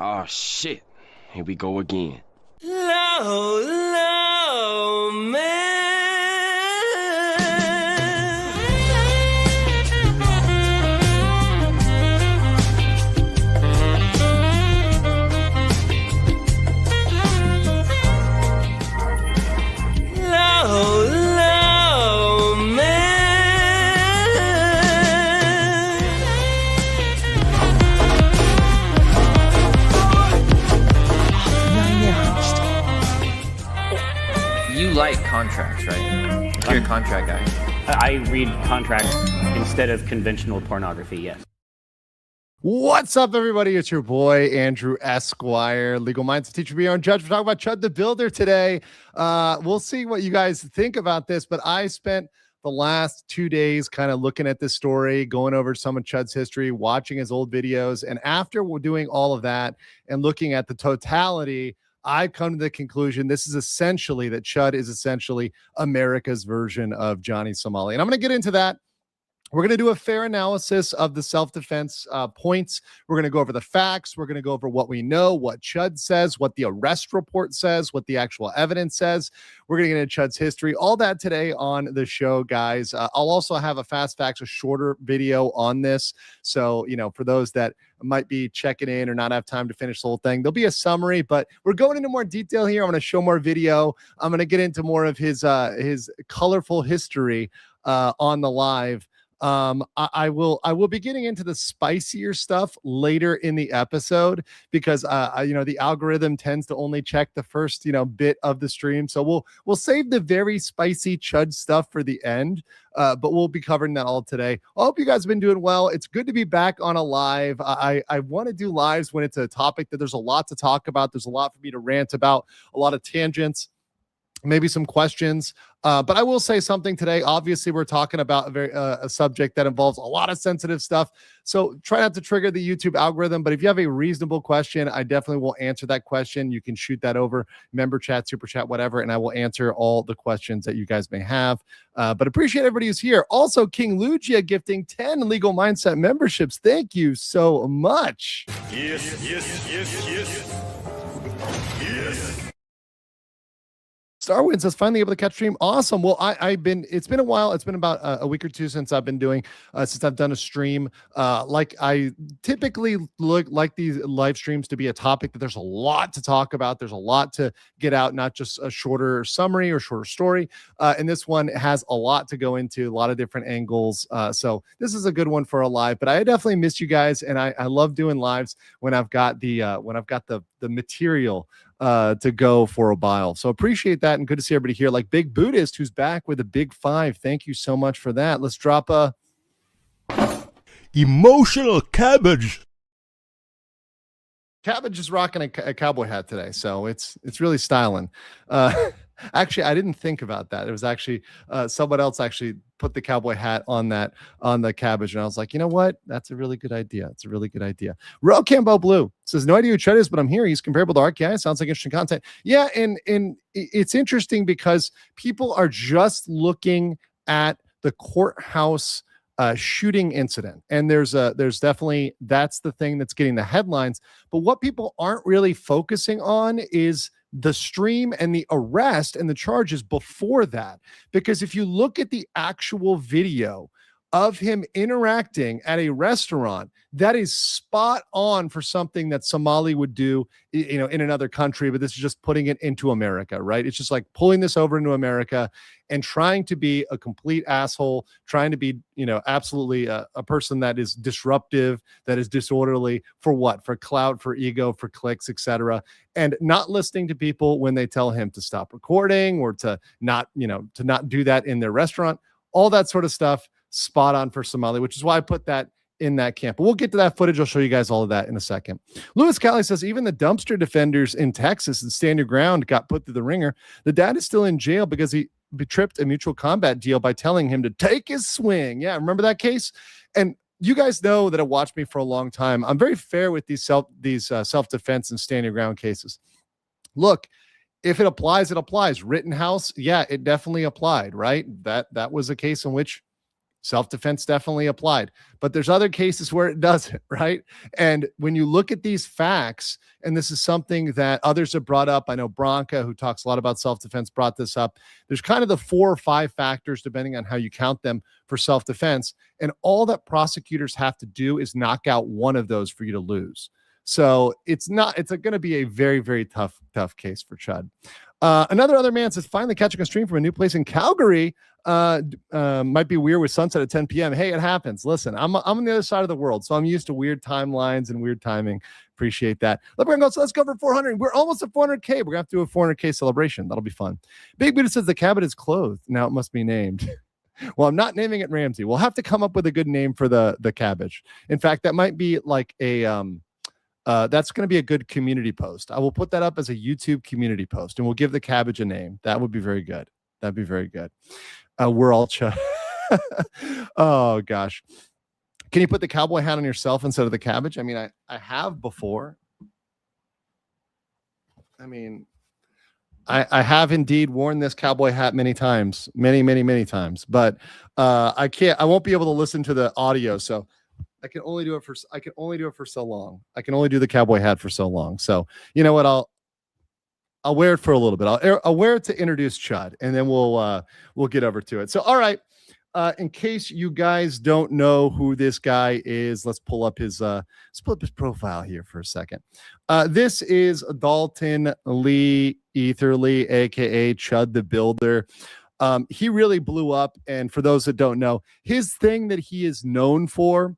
Oh shit. Here we go again. Low, low, man. Low, low, man. You like contracts, right? You're a contract guy. I read contracts instead of conventional pornography, yes. What's up, everybody? It's your boy, Andrew Esquire, legal mindset teacher, be our own judge. We're talking about Chud the Builder today. We'll see what you guys think about this, but I spent the last 2 days kind of looking at this story, going over some of Chud's history, watching his old videos, and after we're doing all of that and looking at the totality, I've come to the conclusion that Chud is essentially America's version of Johnny Somali. And I'm going to get into that. We're going to do a fair analysis of the self-defense points. We're going to go over the facts. We're going to go over what we know, what Chud says, what the arrest report says, what the actual evidence says. We're going to get into Chud's history, all that today on the show, guys. I'll also have a fast facts, a shorter video on this. So, for those that might be checking in or not have time to finish the whole thing, there'll be a summary, but we're going into more detail here. I'm going to show more video. I'm going to get into more of his colorful history on the live. I will be getting into the spicier stuff later in the episode because the algorithm tends to only check the first bit of the stream, so we'll save the very spicy Chud stuff for the end, but we'll be covering that all today. I hope you guys have been doing well. It's good to be back on a live. I want to do lives when it's a topic that there's a lot to talk about. There's a lot for me to rant about, a lot of tangents, maybe some questions, but I will say something today. Obviously, we're talking about a subject that involves a lot of sensitive stuff, so try not to trigger the YouTube algorithm. But if you have a reasonable question, I definitely will answer that question. You can shoot that over member chat, super chat, whatever, and I will answer all the questions that you guys may have. But appreciate everybody who's here. Also, King Lugia gifting 10 Legal Mindset memberships. Thank you so much. Yes. Starwin says, finally able to catch stream. Awesome. Well, it's been a while. It's been about a week or two since I've done a stream. Like I typically like these live streams to be a topic that there's a lot to talk about. There's a lot to get out, not just a shorter summary or shorter story. And this one has a lot to go into, a lot of different angles. So this is a good one for a live, but I definitely miss you guys. And I love doing lives when I've got the material to go for a while. So appreciate that, and good to see everybody here. Like Big Buddhist, who's back with a big 5. Thank you so much for that. Let's drop a emotional cabbage. Cabbage is rocking a cowboy hat today, so it's really styling. Actually, I didn't think about that. It was actually someone else actually put the cowboy hat on the cabbage, and I was like, you know what? That's a really good idea. It's a really good idea. Cambo Blue says, no idea who Chud is, but I'm here. He's comparable to RKI. Sounds like interesting content. Yeah, and it's interesting because people are just looking at the courthouse shooting incident, and there's definitely, that's the thing that's getting the headlines. But what people aren't really focusing on is the stream and the arrest and the charges before that. Because if you look at the actual video of him interacting at a restaurant, that is spot on for something that Somali would do, in another country, but this is just putting it into America, right? It's just like pulling this over into America and trying to be a complete asshole, trying to be, absolutely a person that is disruptive, that is disorderly, for what? For clout, for ego, for clicks, etc. And not listening to people when they tell him to stop recording or to not do that in their restaurant, all that sort of stuff. Spot on for Somali, which is why I put that in that camp. But we'll get to that footage. I'll show you guys all of that in a second. Lewis Cali says, even the dumpster defenders in Texas and Stand Your Ground got put through the ringer. The dad is still in jail because he tripped a mutual combat deal by telling him to take his swing. Yeah, remember that case? And you guys know that have watched me for a long time. I'm very fair with these self-defense and Stand Your Ground cases. Look, if it applies, it applies. Rittenhouse, yeah, it definitely applied, right? That was a case in which Self-defense definitely applied, but there's other cases where it doesn't, right? And when you look at these facts, and this is something that others have brought up, I know Bronca, who talks a lot about self-defense, brought this up. There's kind of the 4 or 5 factors, depending on how you count them, for self-defense. And all that prosecutors have to do is knock out one of those for you to lose. So it's going to be a very, very tough case for Chud. Other man says, finally catching a stream from a new place in Calgary. Might be weird with sunset at 10 p.m. Hey, it happens. Listen, I'm on the other side of the world, so I'm used to weird timelines and weird timing. Appreciate that. So let's go for 400. We're almost at 400K. We're going to have to do a 400K celebration. That'll be fun. Big Buddha says the cabinet is clothed. Now it must be named. Well, I'm not naming it Ramsey. We'll have to come up with a good name for the cabbage. In fact, that might be like a that's going to be a good community post. I will put that up as a YouTube community post, and we'll give the cabbage a name. That would be very good. That'd be very good. We're all oh gosh. Can you put the cowboy hat on yourself instead of the cabbage? I mean, I have before. I mean, I have indeed worn this cowboy hat many times, many times, but I won't be able to listen to the audio. So I can only do it for so long. I can only do the cowboy hat for so long. So you know what? I'll wear it for a little bit. I'll wear it to introduce Chud, and then we'll get over to it. So, all right. In case you guys don't know who this guy is, let's pull up his profile here for a second. This is Dalton Lee Etherly, aka Chud the Builder. He really blew up, and for those that don't know, his thing that he is known for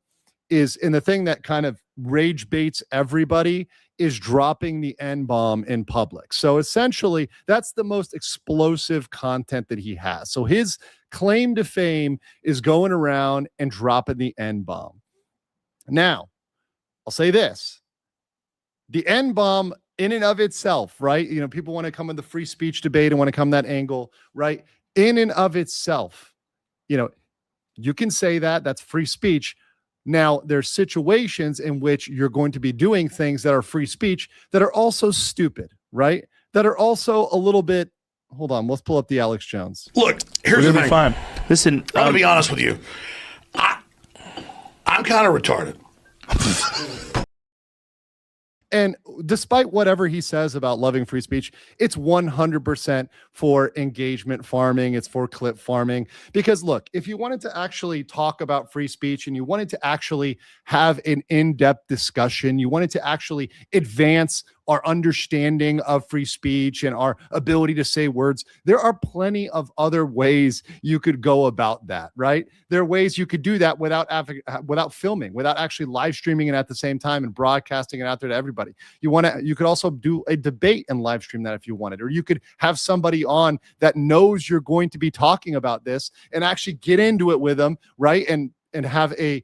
is, and the thing that kind of rage baits everybody, is dropping the N-bomb in public. So essentially, that's the most explosive content that he has. So his claim to fame is going around and dropping the N-bomb. Now, I'll say this. The N-bomb in and of itself, right? You know, people want to come in the free speech debate and want to come that angle, right? In and of itself, you know, you can say that. That's free speech. Now, there's situations in which you're going to be doing things that are free speech that are also stupid, right? That are also a little bit. Hold on, let's pull up the Alex Jones. Look, here's the thing. Fine. Listen, I'm gonna be honest with you. I'm kind of retarded. And despite whatever he says about loving free speech, it's 100% for engagement farming. It's for clip farming. Because look, if you wanted to actually talk about free speech and you wanted to actually have an in-depth discussion, you wanted to actually advance our understanding of free speech and our ability to say words, there are plenty of other ways you could go about that, right? There are ways you could do that without filming, without actually live streaming it at the same time and broadcasting it out there to everybody. You could also do a debate and live stream that if you wanted, or you could have somebody on that knows you're going to be talking about this and actually get into it with them, right? And have a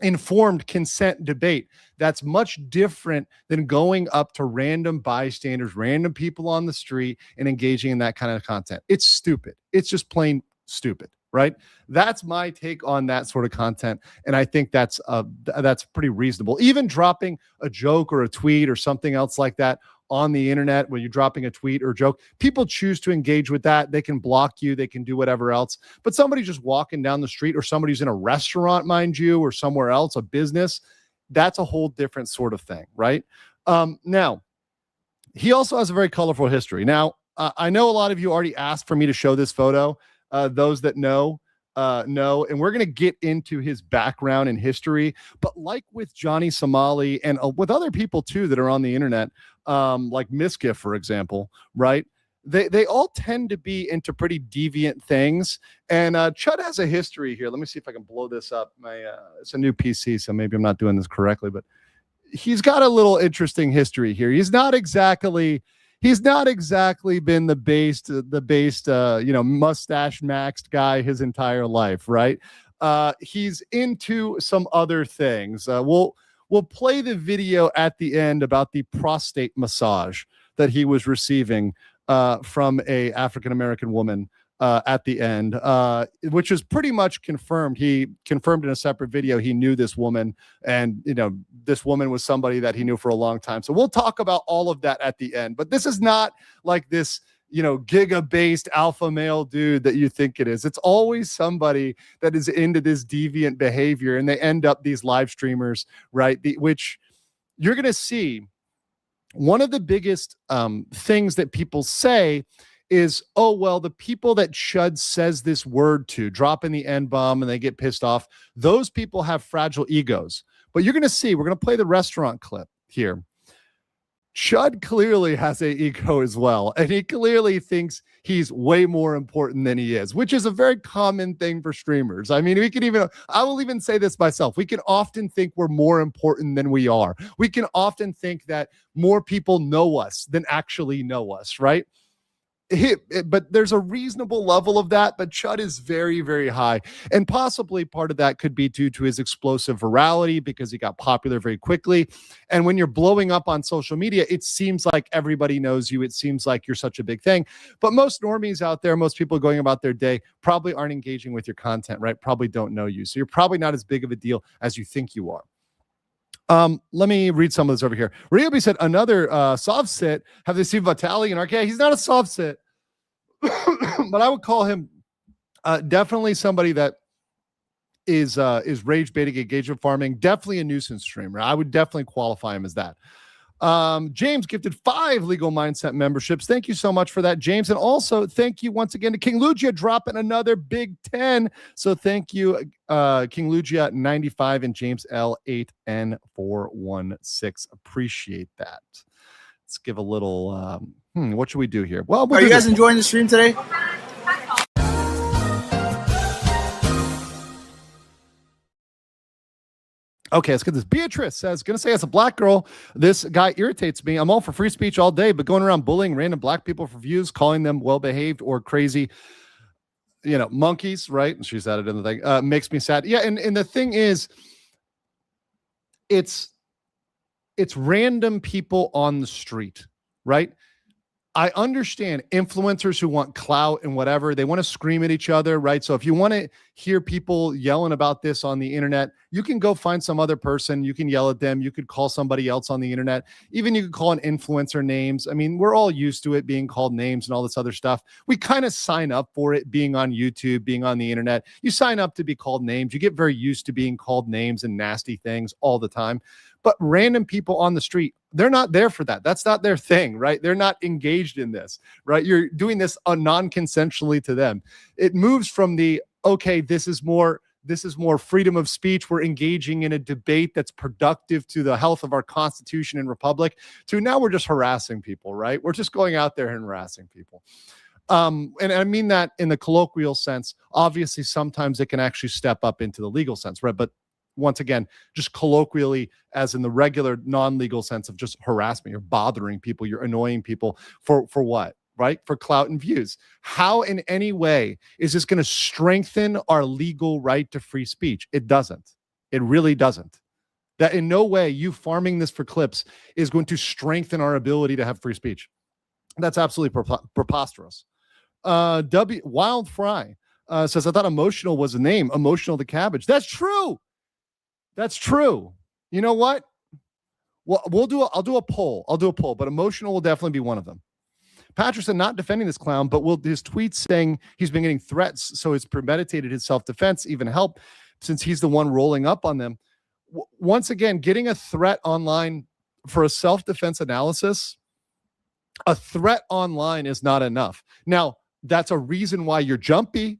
informed consent debate. That's much different than going up to random bystanders, random people on the street, and engaging in that kind of content. It's stupid. It's just plain stupid, right? That's my take on that sort of content, and I think that's pretty reasonable. Even dropping a joke or a tweet or something else like that on the internet, when you're dropping a tweet or joke, people choose to engage with that. They can block you, they can do whatever else. But somebody just walking down the street, or somebody's in a restaurant, mind you, or somewhere else, a business, that's a whole different sort of thing, right? Now, he also has a very colorful history. Now, I know a lot of you already asked for me to show this photo. Those that know, and we're going to get into his background and history. But like with Johnny Somali and with other people too that are on the internet, like Miskiff, for example, right? They all tend to be into pretty deviant things. And Chud has a history here. Let me see if I can blow this up. It's a new PC, so maybe I'm not doing this correctly, but he's got a little interesting history here. He's not exactly been the based, mustache maxed guy his entire life, right? He's into some other things. We'll play the video at the end about the prostate massage that he was receiving from a African-American woman at the end, which is pretty much confirmed. He confirmed in a separate video he knew this woman, and this woman was somebody that he knew for a long time. So we'll talk about all of that at the end. But this is not like this giga-based alpha male dude that you think it is. It's always somebody that is into this deviant behavior, and they end up these live streamers, right? Which you're going to see. One of the biggest things that people say is, oh, well, the people that Chud says this word to, drop in the N-bomb and they get pissed off, those people have fragile egos. But you're going to see, we're going to play the restaurant clip here. Chud clearly has an ego as well, and he clearly thinks he's way more important than he is, which is a very common thing for streamers. I mean, I will even say this myself. We can often think we're more important than we are. We can often think that more people know us than actually know us, right? But there's a reasonable level of that, but Chud is very, very high. And possibly part of that could be due to his explosive virality, because he got popular very quickly. And when you're blowing up on social media, it seems like everybody knows you. It seems like you're such a big thing. But most normies out there, most people going about their day, probably aren't engaging with your content, right? Probably don't know you. So you're probably not as big of a deal as you think you are. Let me read some of this over here. Ryobi said another soft sit. Have they seen Vitali and RK? He's not a soft sit, but I would call him definitely somebody that is rage baiting, engagement farming. Definitely a nuisance streamer. I would definitely qualify him as that. James gifted 5 Legal Mindset memberships. Thank you so much for that, James. And also thank you once again to King Lugia dropping another big 10. So thank you, King Lugia 95 and James L8N416. Appreciate that. Let's give a little, what should we do here? Well, are you guys enjoying the stream today? Okay, let's get this. Beatrice says, gonna say as a black girl, this guy irritates me. I'm all for free speech all day, but going around bullying random black people for views, calling them well-behaved or crazy, monkeys, right? And she's added in the thing, makes me sad. Yeah, and the thing is, it's random people on the street, right? I understand influencers who want clout and whatever, they want to scream at each other, right? So if you want to hear people yelling about this on the internet, you can go find some other person. You can yell at them. You could call somebody else on the internet. Even you could call an influencer names. I mean, we're all used to it being called names and all this other stuff. We kind of sign up for it being on YouTube, being on the internet. You sign up to be called names. You get very used to being called names and nasty things all the time. But random people on the street, they're not there for that. That's not their thing, right? They're not engaged in this, right? You're doing this non-consensually to them. It moves from the, okay, this is more freedom of speech. We're engaging in a debate that's productive to the health of our Constitution and Republic, to now we're just harassing people, right? We're just going out there and harassing people. And I mean that in the colloquial sense. Obviously, sometimes it can actually step up into the legal sense, right? But once again, just colloquially, as in the regular non-legal sense of just harassment, you're bothering people, you're annoying people for what, right? For clout and views. How in any way is this going to strengthen our legal right to free speech? It doesn't. It really doesn't. That in no way you farming this for clips is going to strengthen our ability to have free speech. That's absolutely preposterous. Wild Fry says, I thought emotional was a name. Emotional the cabbage. That's true. That's true. You know what? Well, I'll do a poll, but emotional will definitely be one of them. Patrick said, not defending this clown, but will his tweets saying he's been getting threats, so it's premeditated his self-defense even help, since he's the one rolling up on them? Once again, getting a threat online for a self-defense analysis, a threat online is not enough. Now, that's a reason why you're jumpy.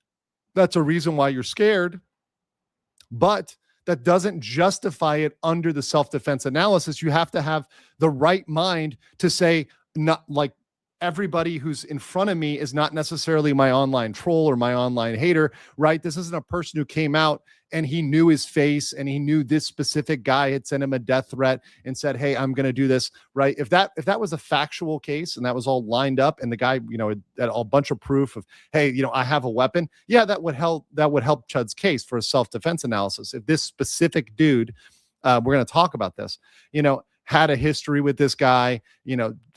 That's a reason why you're scared. But that doesn't justify it under the self-defense analysis. You have to have the right mind to say, not like everybody who's in front of me is not necessarily my online troll or my online hater, right? This isn't a person who came out and he knew his face and he knew this specific guy had sent him a death threat and said, hey, I'm going to do this, right? If that was a factual case and that was all lined up and the guy, had a bunch of proof of, hey, I have a weapon. Yeah, that would help Chud's case for a self-defense analysis. If this specific dude, we're going to talk about this, had a history with this guy,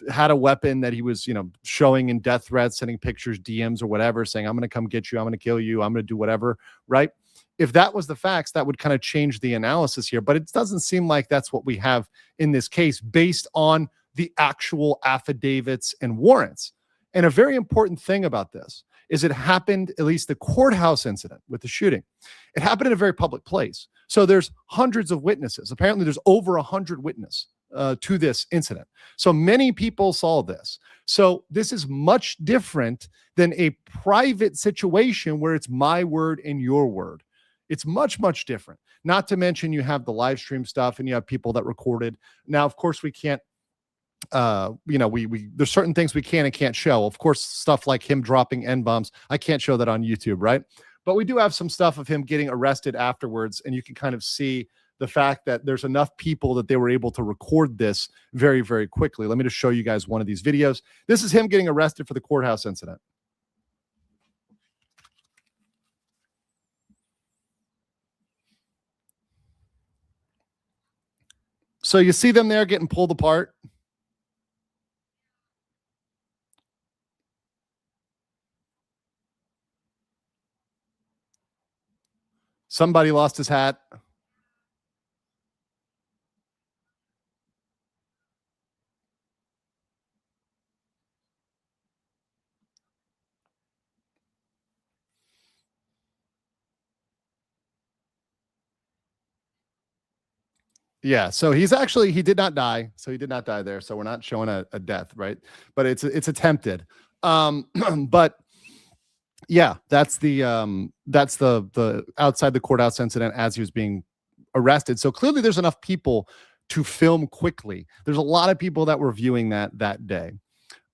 had a weapon that he was, showing in death threats, sending pictures, DMs or whatever, saying, I'm going to come get you. I'm going to kill you. I'm going to do whatever. Right. If that was the facts, that would kind of change the analysis here, but it doesn't seem like that's what we have in this case based on the actual affidavits and warrants. And a very important thing about this is it happened, at least the courthouse incident with the shooting, it happened in a very public place. So there's hundreds of witnesses. Apparently there's over 100 witnesses to this incident. So many people saw this. So this is much different than a private situation where it's my word and your word. It's much, much different. Not to mention you have the live stream stuff and you have people that recorded. Now, of course, we can't, there's certain things we can and can't show. Of course, stuff like him dropping N-bombs, I can't show that on YouTube, right? But we do have some stuff of him getting arrested afterwards, and you can kind of see the fact that there's enough people that they were able to record this very, very quickly. Let me just show you guys one of these videos. This is him getting arrested for the courthouse incident. So you see them there getting pulled apart. Somebody lost his hat. Yeah, so he did not die. So he did not die there. So we're not showing a death, right? But it's attempted. But yeah, that's the outside the courthouse incident as he was being arrested. So clearly there's enough people to film quickly. There's a lot of people that were viewing that day.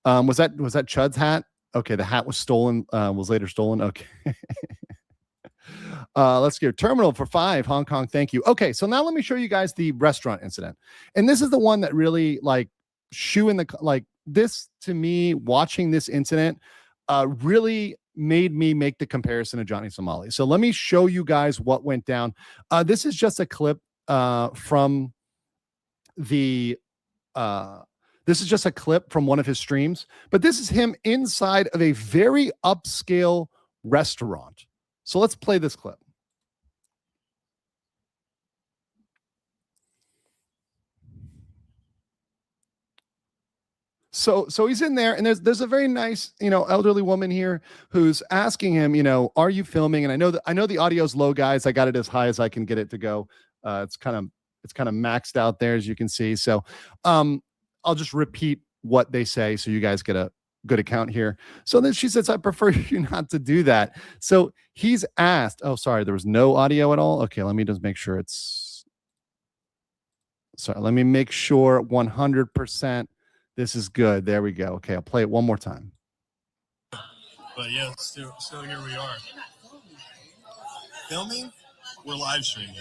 Was that Chud's hat? Okay, the hat was stolen, was later stolen. Okay. Let's get terminal for 5 Hong Kong. Thank you. Okay, so now let me show you guys the restaurant incident. And this is the one that really this to me, watching this incident really made me make the comparison to Johnny Somali. So let me show you guys what went down. This is just a clip from the this is just a clip from one of his streams, but this is him inside of a very upscale restaurant. So let's play this clip. So he's in there, and there's a very nice, elderly woman here who's asking him, are you filming? And I know the audio's low, guys. I got it as high as I can get it to go. It's kind of maxed out there, as you can see. So I'll just repeat what they say so you guys get a good account here. So then she says, I prefer you not to do that. So he's asked, oh, sorry, there was no audio at all. Okay, let me just make sure let me make sure 100% this is good. There we go. Okay, I'll play it one more time. But yeah, still here we are. Filming? We're live streaming.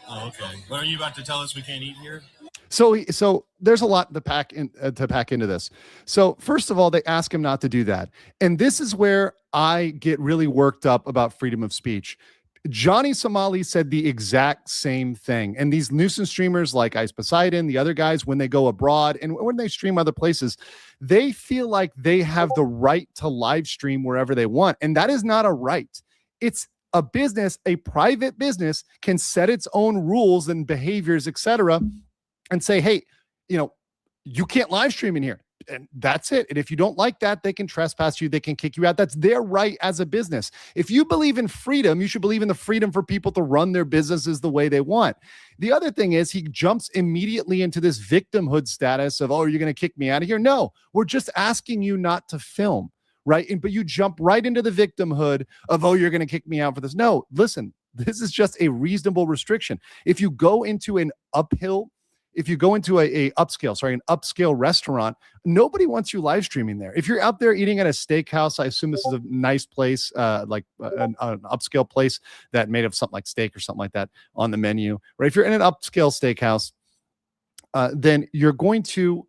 Oh, okay. What are you about to tell us we can't eat here? So there's a lot to pack into this. So first of all, they ask him not to do that. And this is where I get really worked up about freedom of speech. Johnny Somali said the exact same thing. And these nuisance streamers like Ice Poseidon, the other guys, when they go abroad and when they stream other places, they feel like they have the right to live stream wherever they want. And that is not a right. It's a business. A private business can set its own rules and behaviors, etc., and say, hey, you can't live stream in here. And that's it. And if you don't like that, they can trespass you. They can kick you out. That's their right as a business. If you believe in freedom, you should believe in the freedom for people to run their businesses the way they want. The other thing is he jumps immediately into this victimhood status of, oh, you're going to kick me out of here. No, we're just asking you not to film, right? But you jump right into the victimhood of, oh, you're going to kick me out for this. No, listen, this is just a reasonable restriction. If you go into an upscale restaurant, nobody wants you live streaming there. If you're out there eating at a steakhouse, I assume this is a nice place, like an upscale place that made of something like steak or something like that on the menu, right? If you're in an upscale steakhouse, then you're going to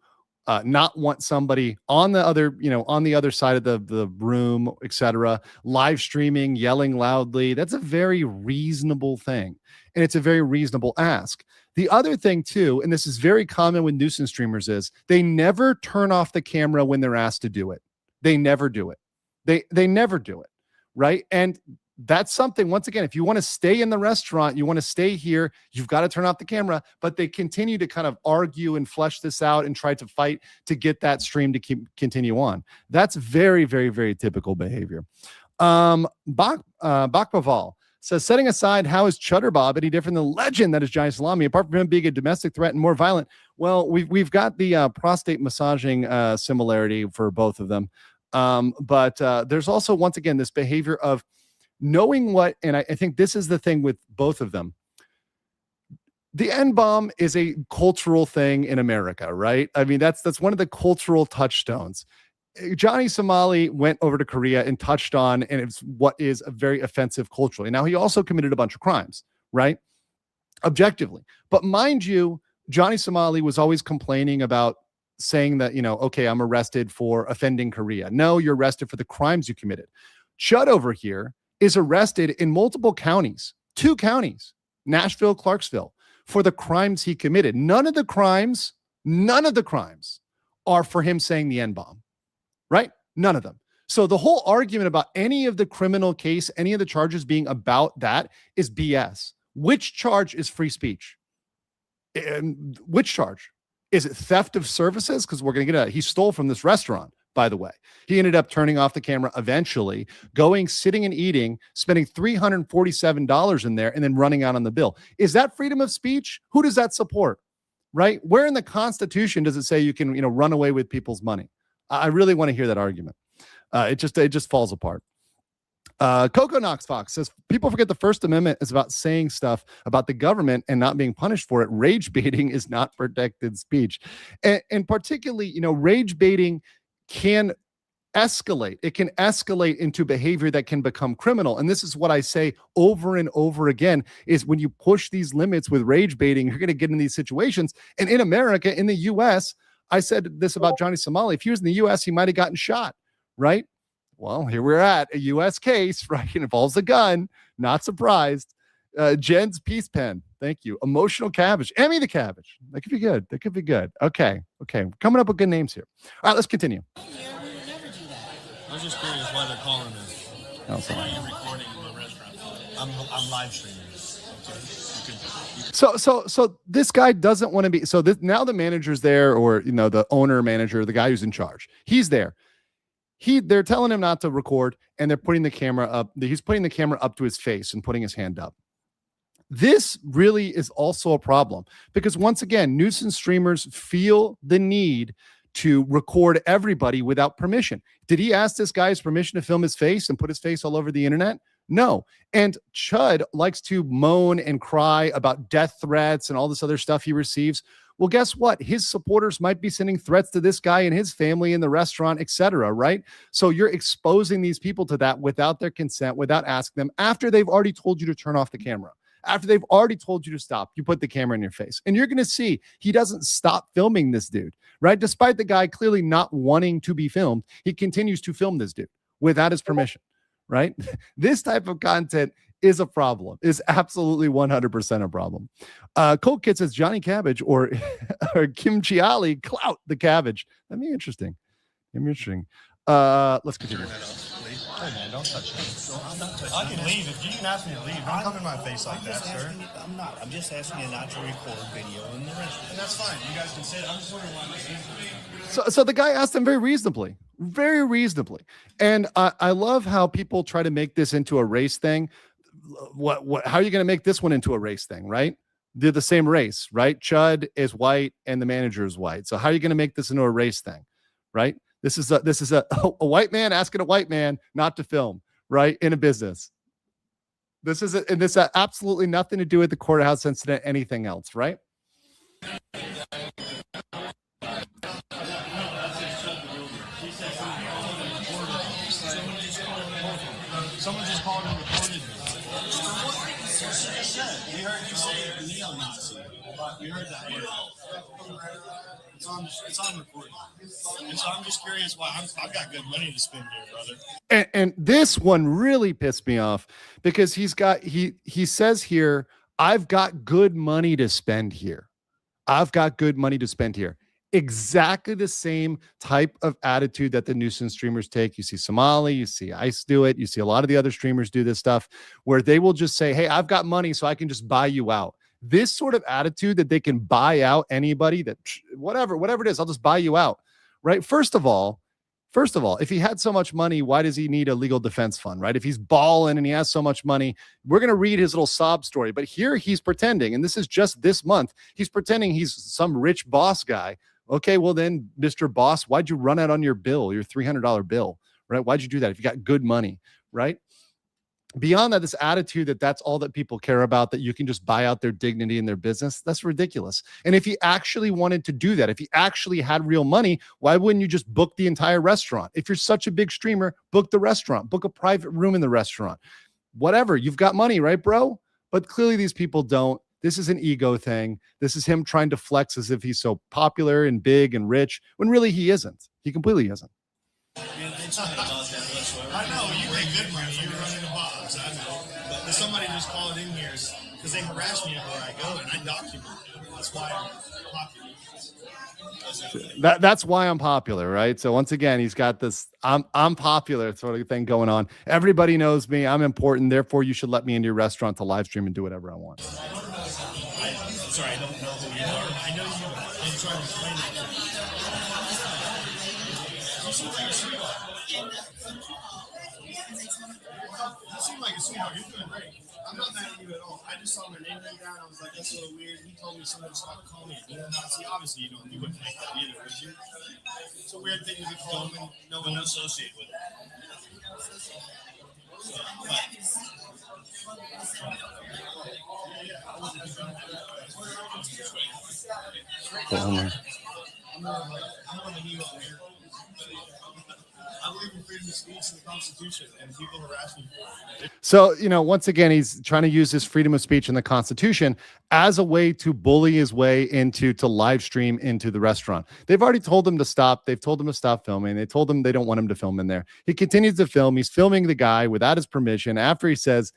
not want somebody on the other side of the room, etc., live streaming, yelling loudly. That's a very reasonable thing, and it's a very reasonable ask. The other thing too, and this is very common with nuisance streamers, is they never turn off the camera when they're asked to do it. They never do it. They never do it, right? And that's something, once again, if you want to stay in the restaurant, you want to stay here, you've got to turn off the camera. But they continue to kind of argue and flesh this out and try to fight to get that stream to continue on. That's very, very, very typical behavior. Bakbaval says, setting aside how is Chudderbob any different than the legend that is Johnny Salami, apart from him being a domestic threat and more violent? Well, we've got the prostate massaging similarity for both of them. But there's also, once again, this behavior of knowing what, and I think this is the thing with both of them. The N-bomb is a cultural thing in America, right? I mean, that's one of the cultural touchstones. Johnny Somali went over to Korea and touched on, and it's what is a very offensive culturally. Now, he also committed a bunch of crimes, right? Objectively. But mind you, Johnny Somali was always complaining about saying that, okay, I'm arrested for offending Korea. No, you're arrested for the crimes you committed. Chud over here is arrested in multiple counties, 2 counties, Nashville, Clarksville, for the crimes he committed. None of the crimes are for him saying the N-bomb, right? None of them. So the whole argument about any of the criminal case, any of the charges being about that is BS. Which charge is free speech? And which charge? Is it theft of services? Because we're going to get he stole from this restaurant, by the way. He ended up turning off the camera eventually, sitting and eating, spending $347 in there, and then running out on the bill. Is that freedom of speech? Who does that support? Right? Where in the Constitution does it say you can, run away with people's money? I really want to hear that argument. It just falls apart. Coco Knox Fox says, people forget the First Amendment is about saying stuff about the government and not being punished for it. Rage baiting is not protected speech. And particularly, rage baiting can escalate. It can escalate into behavior that can become criminal. And this is what I say over and over again, is when you push these limits with rage baiting, you're going to get in these situations. And in America, in the U.S., I said this about Johnny Somali. If he was in the U.S., he might have gotten shot, right? Well, here we're at a U.S. case, right? It involves a gun. Not surprised. Jen's Peace Pen. Thank you. Emotional Cabbage. Emmy the Cabbage. That could be good. That could be good. Okay. Coming up with good names here. All right, let's continue. I was just curious why they're calling this. Why are you recording in the restaurant? I'm live streaming this. Okay. So this guy doesn't want to be. So now the manager's there, or the owner, manager, the guy who's in charge. He's there. They're telling him not to record, and they're putting the camera up. He's putting the camera up to his face and putting his hand up. This really is also a problem because, once again, nuisance streamers feel the need to record everybody without permission. Did he ask this guy's permission to film his face and put his face all over the internet? No. And Chud likes to moan and cry about death threats and all this other stuff he receives. Well, guess what? His supporters might be sending threats to this guy and his family in the restaurant, etc., right? So you're exposing these people to that without their consent, without asking them, after they've already told you to turn off the camera. After they've already told you to stop, you put the camera in your face. And you're going to see he doesn't stop filming this dude, right? Despite the guy clearly not wanting to be filmed, he continues to film this dude without his permission, right? This type of content is a problem, is absolutely 100% a problem. Colt Kid says Johnny Cabbage or Kimchi Ali clout the cabbage. That'd be interesting. Let's continue. Hey man, don't touch me. I can leave if you didn't ask me to leave. Don't come in my face like that, sir. I'm not. I'm just asking you not to record video in the restaurant. And that's fine. You guys can sit. I'm just wondering why my So the guy asked him very reasonably. And I love how people try to make this into a race thing. How are you going to make this one into a race thing, right? They're the same race, right? Chud is white and the manager is white. So how are you going to make this into a race thing, right? This is a white man asking a white man not to film, right? In a business. This has absolutely nothing to do with the courthouse incident, anything else, right? Someone just called and recorded me. We heard you say Neil needs to see it. We heard that word. It's on recording. And so I'm just curious why I've got good money to spend here, brother. And this one really pissed me off because he says here, I've got good money to spend here. exactly the same type of attitude that the nuisance streamers take. You see Somali, you see Ice do it, you see a lot of the other streamers do this stuff where they will just say, hey, I've got money, so I can just buy you out. This sort of attitude that they can buy out anybody, that whatever it is, I'll just buy you out, right? First of all, if he had so much money, why does he need a legal defense fund, right? If he's balling and he has so much money, we're going to read his little sob story. But here he's pretending, and this is just this month, he's pretending he's some rich boss guy. Okay, well then, Mr. Boss, why'd you run out on your bill, your $300 bill, right? Why'd you do that if you got good money, right? Beyond that, this attitude that that's all that people care about, that you can just buy out their dignity and their business, that's ridiculous. And if he actually wanted to do that, if he actually had real money, why wouldn't you just book the entire restaurant? If you're such a big streamer, book the restaurant, book a private room in the restaurant, whatever. You've got money, right, bro? But clearly these people don't. This is an ego thing. This is him trying to flex as if he's so popular and big and rich, when really he isn't. He completely isn't. I know, you make good money. You're running the box. I know. But somebody just called in here because they harass me everywhere I go, and I document it. That's why I'm popular. That's why I'm popular, right? So once again, he's got this I'm popular sort of thing going on. Everybody knows me. I'm important. Therefore, you should let me into your restaurant to live stream and do whatever I want. I'm sorry, I don't know who you are. I know you. I'm trying to explain it. You seem like a sweetheart. You're doing great. I'm not mad at you at all. I just saw my name written down. I was like, that's a little weird. He told me someone to stop calling me. See, obviously you wouldn't make that either, would you? It's a weird thing to call him and no one associate with it. I believe in freedom of speech and the Constitution, and people harass me for it. So, once again, he's trying to use his freedom of speech in the Constitution as a way to bully his way into to live stream into the restaurant. They've already told him to stop. They've told him to stop filming. They told him they don't want him to film in there. He continues to film. He's filming the guy without his permission after he says,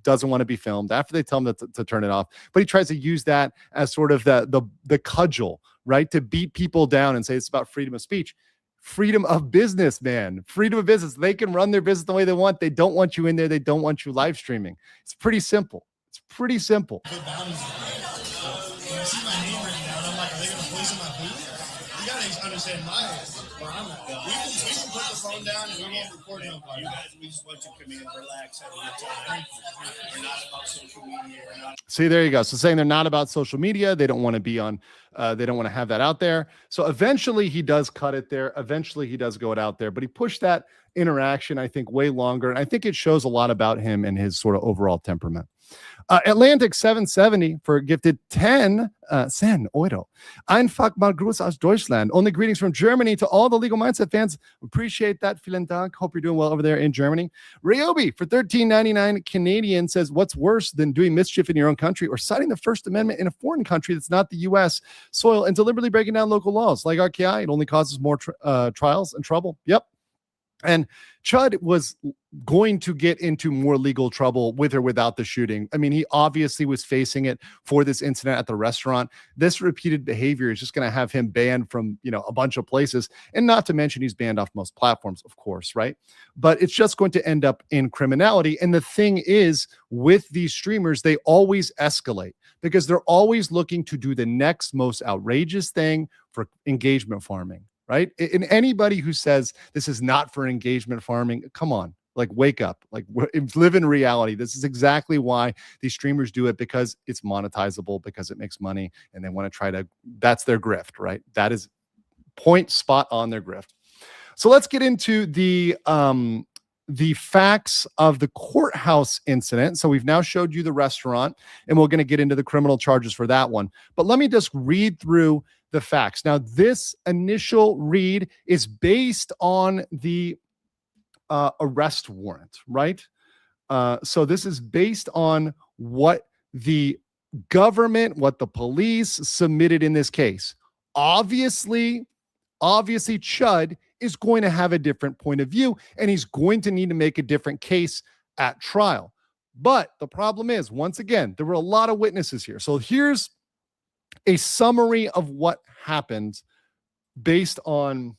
doesn't want to be filmed, after they tell him to turn it off. But he tries to use that as sort of the cudgel, right? To beat people down and say it's about freedom of speech. Freedom of business, man. Freedom of business. They can run their business the way they want. They don't want you in there. They don't want you live streaming. It's pretty simple. It's pretty simple. When I see my name written down, I'm like, are they going to poison my booth? You got to understand where I'm at. We can put the phone down and we won't record him. You guys, we just want you to come in and relax, have a good time. We're not about social media. See, there you go. So saying they're not about social media, they don't want to be on, they don't want to have that out there. So eventually he does cut it there. Eventually he does go it out there, but he pushed that interaction, I think, way longer. And I think it shows a lot about him and his sort of overall temperament. Atlantic 770 for gifted 10 Euro. Einfach mal Gruß aus Deutschland. Only greetings from Germany to all the Legal Mindset fans. Appreciate that. Vielen Dank. Hope you're doing well over there in Germany. Ryobi for $13.99 Canadian says, what's worse than doing mischief in your own country or citing the First Amendment in a foreign country that's not the U.S. soil and deliberately breaking down local laws? Like RKI, it only causes more trials and trouble. Yep. And Chud was going to get into more legal trouble with or without the shooting. I mean, he obviously was facing it for this incident at the restaurant. This repeated behavior is just going to have him banned from, a bunch of places. And not to mention he's banned off most platforms, of course, right? But it's just going to end up in criminality. And the thing is, with these streamers, they always escalate because they're always looking to do the next most outrageous thing for engagement farming. Right? And anybody who says this is not for engagement farming, come on, like wake up, like live in reality. This is exactly why these streamers do it, because it's monetizable, because it makes money, and they want to that's their grift, right? That is point spot on their grift. So let's get into the facts of the courthouse incident. So we've now showed you the restaurant, and we're going to get into the criminal charges for that one. But let me just read through the facts. Now, this initial read is based on the arrest warrant, right? So this is based on what the government, what the police submitted in this case. Obviously, Chud is going to have a different point of view, and he's going to need to make a different case at trial. But the problem is, once again, there were a lot of witnesses here. So here's a summary of what happened based on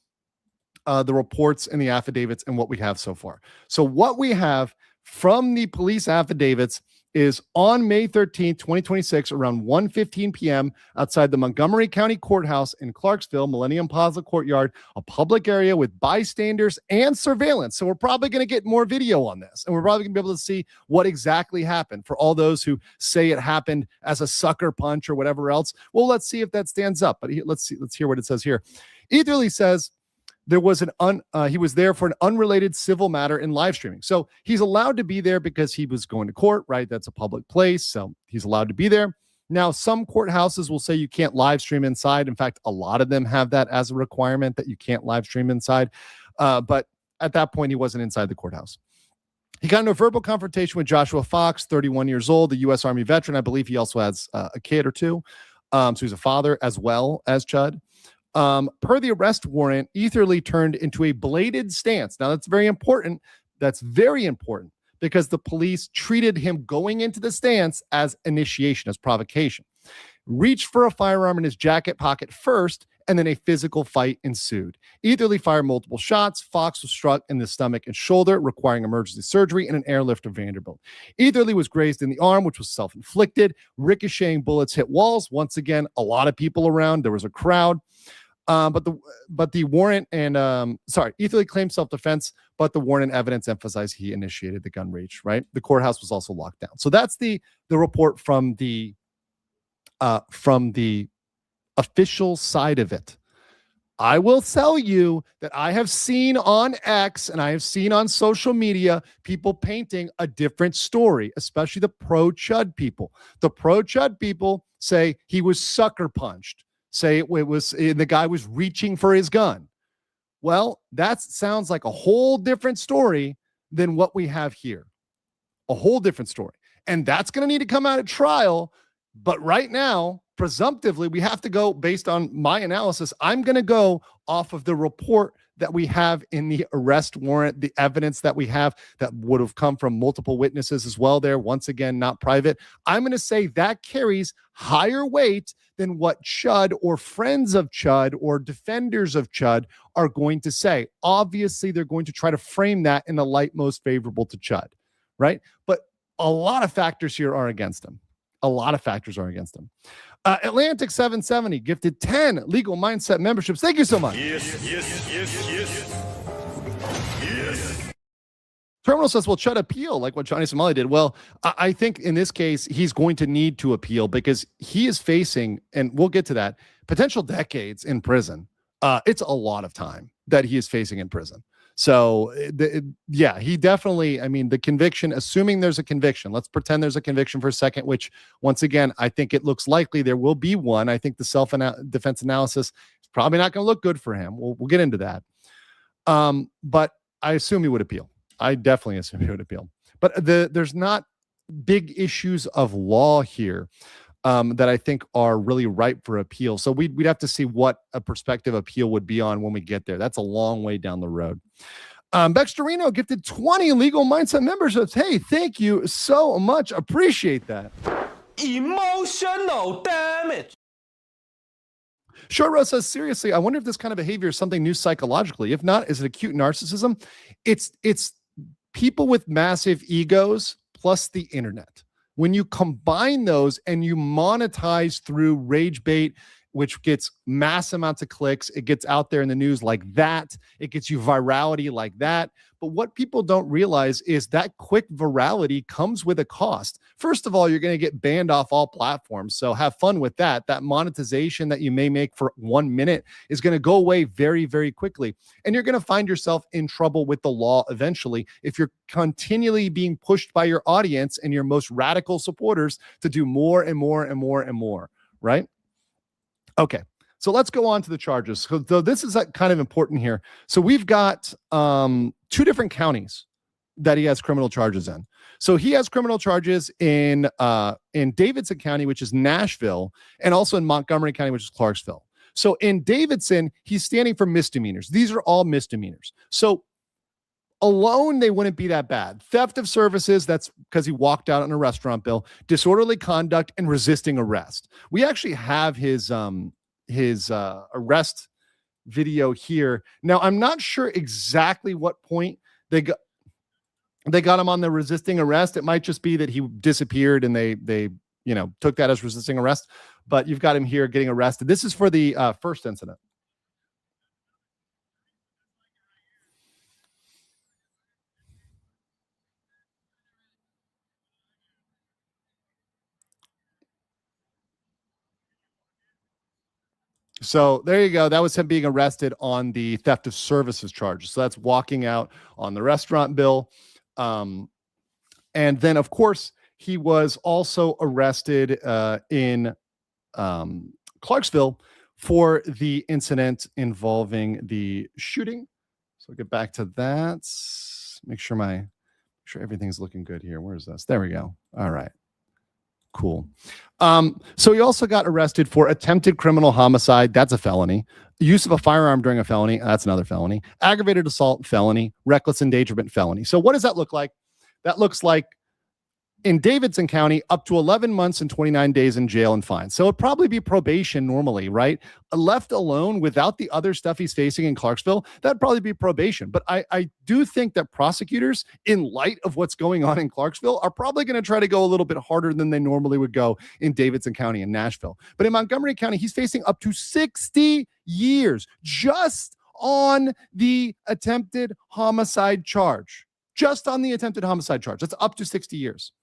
the reports and the affidavits and what we have so far. So what we have from the police affidavits is on May 13th, 2026, around 1:15 p.m. outside the Montgomery County Courthouse in Clarksville, Millennium Plaza Courtyard, a public area with bystanders and surveillance. So we're probably going to get more video on this, and we're probably going to be able to see what exactly happened. For all those who say it happened as a sucker punch or whatever else, well, let's see if that stands up. But let's hear what it says here. Etherly says there was he was there for an unrelated civil matter in live streaming. So he's allowed to be there because he was going to court, right? That's a public place. So he's allowed to be there. Now, some courthouses will say you can't live stream inside. In fact, a lot of them have that as a requirement that you can't live stream inside. But at that point, he wasn't inside the courthouse. He got into a verbal confrontation with Joshua Fox, 31 years old, a U.S. Army veteran. I believe he also has a kid or two. So he's a father as well as Chud. Per the arrest warrant, Etherly turned into a bladed stance. Now, that's very important. That's very important because the police treated him going into the stance as initiation, as provocation. Reached for a firearm in his jacket pocket first, and then a physical fight ensued. Etherly fired multiple shots. Fox was struck in the stomach and shoulder, requiring emergency surgery and an airlift to Vanderbilt. Etherly was grazed in the arm, which was self-inflicted. Ricocheting bullets hit walls. Once again, a lot of people around. There was a crowd. But the warrant and Etherly claimed self-defense, but the warrant and evidence emphasized he initiated the gun reach, right? The courthouse was also locked down. So that's the report from the official side of it. I will tell you that I have seen on X and I have seen on social media people painting a different story, especially the pro-Chud people. The pro-Chud people say he was sucker punched. Say it was the guy was reaching for his gun. Well, that sounds like a whole different story than what we have here. A whole different story. And that's going to need to come out at trial. But right now, presumptively, we have to go based on my analysis. I'm going to go off of the report that we have in the arrest warrant, the evidence that we have that would have come from multiple witnesses as well there. Once again, not private. I'm going to say that carries higher weight than what Chud or friends of Chud or defenders of Chud are going to say. Obviously, they're going to try to frame that in the light most favorable to Chud, right? But a lot of factors here are against him. A lot of factors are against him. Atlantic 770 gifted 10 Legal Mindset memberships. Thank you so much. Yes. Terminal says, well, Chud appeal like what Johnny Somali did. Well, I think in this case, he's going to need to appeal because he is facing, and we'll get to that, potential decades in prison. It's a lot of time that he is facing in prison. So, he definitely, I mean, the conviction, assuming there's a conviction, let's pretend there's a conviction for a second, which once again, I think it looks likely there will be one. I think the self-defense analysis is probably not going to look good for him. We'll get into that. But I assume he would appeal. I definitely assume he would appeal. But there's not big issues of law here that I think are really ripe for appeal. So we'd have to see what a prospective appeal would be on when we get there. That's a long way down the road. Bexterino gifted 20 Legal Mindset memberships. Hey, thank you so much. Appreciate that. Emotional damage. Short Rose says, seriously, I wonder if this kind of behavior is something new psychologically. If not, is it acute narcissism? It's people with massive egos plus the internet. When you combine those and you monetize through rage bait, which gets mass amounts of clicks, it gets out there in the news like that, it gets you virality like that. But what people don't realize is that quick virality comes with a cost. First of all, you're going to get banned off all platforms. So have fun with that. That monetization that you may make for 1 minute is going to go away very, very quickly. And you're going to find yourself in trouble with the law eventually if you're continually being pushed by your audience and your most radical supporters to do more and more and more and more, right? Okay. So let's go on to the charges. So this is kind of important here. So we've got 2 different counties that he has criminal charges in. So he has criminal charges in Davidson County, which is Nashville, and also in Montgomery County, which is Clarksville. So in Davidson, he's standing for misdemeanors. These are all misdemeanors. So alone, they wouldn't be that bad. Theft of services, that's because he walked out on a restaurant bill. Disorderly conduct and resisting arrest. We actually have his arrest video here. Now, I'm not sure exactly what point they got him on the resisting arrest. It might just be that he disappeared and they took that as resisting arrest. But you've got him here getting arrested. This is for the first incident. So there you go. That was him being arrested on the theft of services charge. So that's walking out on the restaurant bill. And then, of course, he was also arrested in Clarksville for the incident involving the shooting. So I'll get back to that. Make sure everything's looking good here. Where is this? There we go. All right. Cool. So he also got arrested for attempted criminal homicide. That's a felony. Use of a firearm during a felony. That's another felony. Aggravated assault, felony. Reckless endangerment, felony. So what does that look like? That looks like in Davidson County, up to 11 months and 29 days in jail and fines. So it'd probably be probation normally, right? Left alone without the other stuff he's facing in Clarksville, that'd probably be probation. But I do think that prosecutors, in light of what's going on in Clarksville, are probably going to try to go a little bit harder than they normally would go in Davidson County and Nashville. But in Montgomery County, he's facing up to 60 years just on the attempted homicide charge. Just on the attempted homicide charge. That's up to 60 years.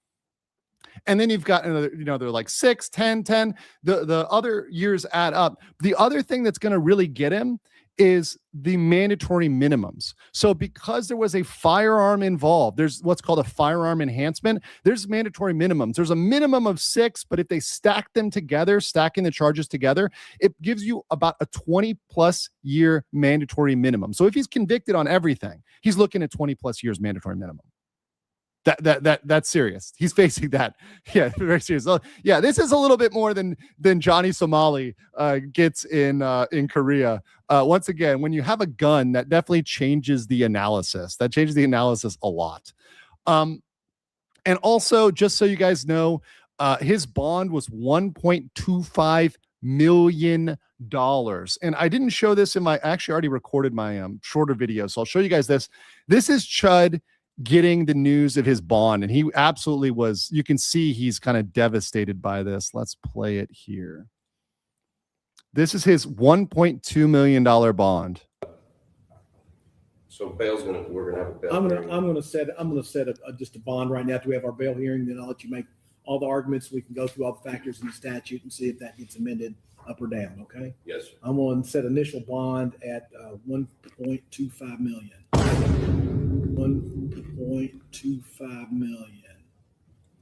And then you've got another, they're like 6, 10, 10. The other years add up. The other thing that's going to really get him is the mandatory minimums. So because there was a firearm involved, there's what's called a firearm enhancement. There's mandatory minimums. There's a minimum of 6, but if they stack them together, stacking the charges together, it gives you about a 20+ year mandatory minimum. So if he's convicted on everything, he's looking at 20+ years mandatory minimum. That's serious. He's facing that. Yeah, very serious. So, yeah, this is a little bit more than Johnny Somali gets in Korea. Once again, when you have a gun, that definitely changes the analysis. That changes the analysis a lot. And also, just so you guys know, his bond was $1.25 million. And I didn't show this I actually already recorded my shorter video. So I'll show you guys this. This is Chud getting the news of his bond, and he absolutely was. You can see he's kind of devastated by this. Let's play it here. This is his $1.2 million bond. So we're gonna have a bail. I'm gonna set just a bond right now after we have our bail hearing. Then I'll let you make all the arguments. We can go through all the factors in the statute and see if that gets amended up or down. Okay. Yes, sir. I'm going to set initial bond at 1.25 million. 1.25 million.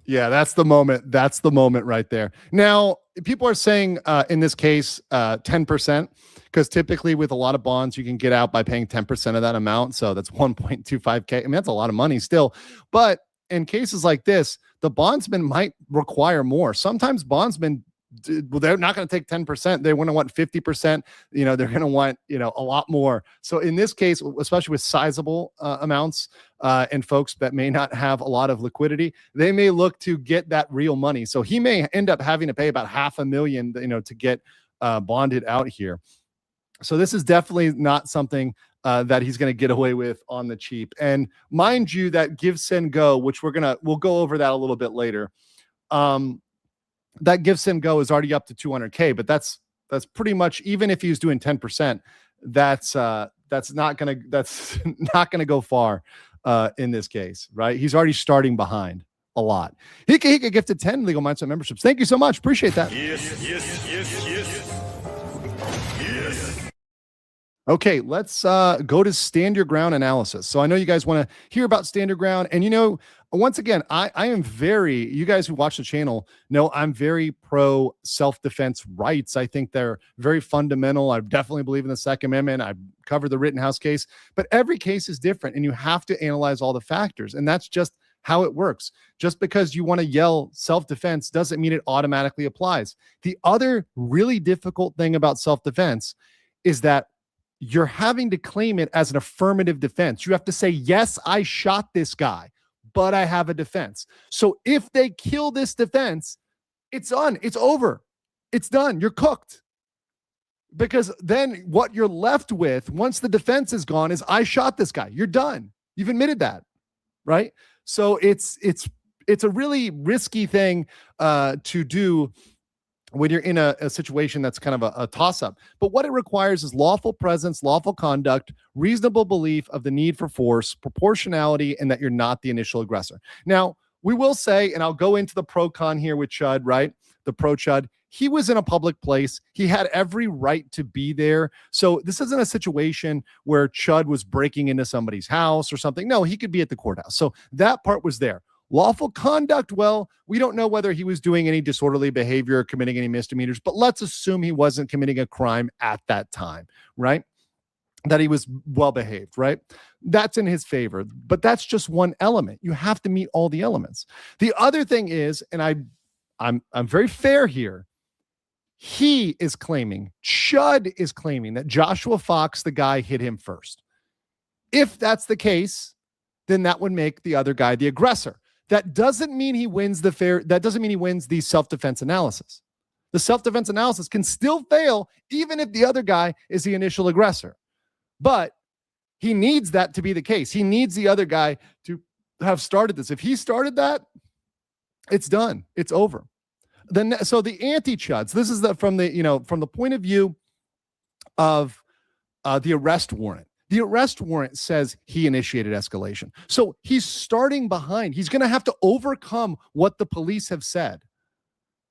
Yeah, that's the moment. That's the moment right there. Now, people are saying in this case 10%, because typically with a lot of bonds, you can get out by paying 10% of that amount. So that's 1.25K. I mean, that's a lot of money still. But in cases like this, the bondsman might require more. Sometimes bondsmen, they're not going to take 10%. They want to want 50%. They're going to want, a lot more. So in this case, especially with sizable amounts and folks that may not have a lot of liquidity, they may look to get that real money. So he may end up having to pay about $500,000, to get bonded out here. So this is definitely not something that he's going to get away with on the cheap. And mind you, that give, send, go, which we'll go over that a little bit later. That give, send, go is already up to 200K, but that's pretty much, even if he's doing 10%, that's not gonna go far in this case, right? He's already starting behind a lot. He could gifted 10 Legal Mindset memberships. Thank you so much. Appreciate that. Yes. Okay, let's go to stand your ground analysis. So I know you guys want to hear about stand your ground. And, once again, I am you guys who watch the channel know I'm very pro self-defense rights. I think they're very fundamental. I definitely believe in the Second Amendment. I've covered the Rittenhouse case. But every case is different, and you have to analyze all the factors. And that's just how it works. Just because you want to yell self-defense doesn't mean it automatically applies. The other really difficult thing about self-defense is that you're having to claim it as an affirmative defense. You have to say, yes, I shot this guy, but I have a defense. So if they kill this defense, it's on, it's over, it's done, you're cooked. Because then what you're left with once the defense is gone is I shot this guy. You're done. You've admitted that, right? So it's a really risky thing to do when you're in a situation that's kind of a toss-up. But what it requires is lawful presence, lawful conduct, reasonable belief of the need for force, proportionality, and that you're not the initial aggressor. Now, we will say, and I'll go into the pro-con here with Chud, right? The pro-Chud. He was in a public place. He had every right to be there. So this isn't a situation where Chud was breaking into somebody's house or something. No, he could be at the courthouse. So that part was there. Lawful conduct, well, we don't know whether he was doing any disorderly behavior or committing any misdemeanors, but let's assume he wasn't committing a crime at that time, right? That he was well behaved, right? That's in his favor, but that's just one element. You have to meet all the elements. The other thing is, and I'm very fair here, he is claiming, Chud is claiming that Joshua Fox, the guy, hit him first. If that's the case, then that would make the other guy the aggressor. That doesn't mean he wins that doesn't mean he wins the self-defense analysis. The self-defense analysis can still fail even if the other guy is the initial aggressor. But he needs that to be the case. He needs the other guy to have started this. If he started that, it's done. It's over. So the anti-Chuds, this is from the point of view of the arrest warrant. The arrest warrant says he initiated escalation. So he's starting behind. He's going to have to overcome what the police have said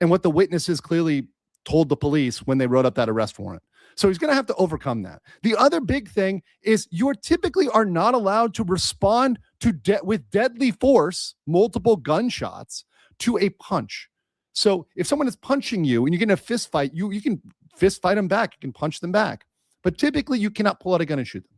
and what the witnesses clearly told the police when they wrote up that arrest warrant. So he's going to have to overcome that. The other big thing is you typically are not allowed to respond to with deadly force, multiple gunshots, to a punch. So if someone is punching you and you get in a fist fight, you can fist fight them back. You can punch them back. But typically you cannot pull out a gun and shoot them.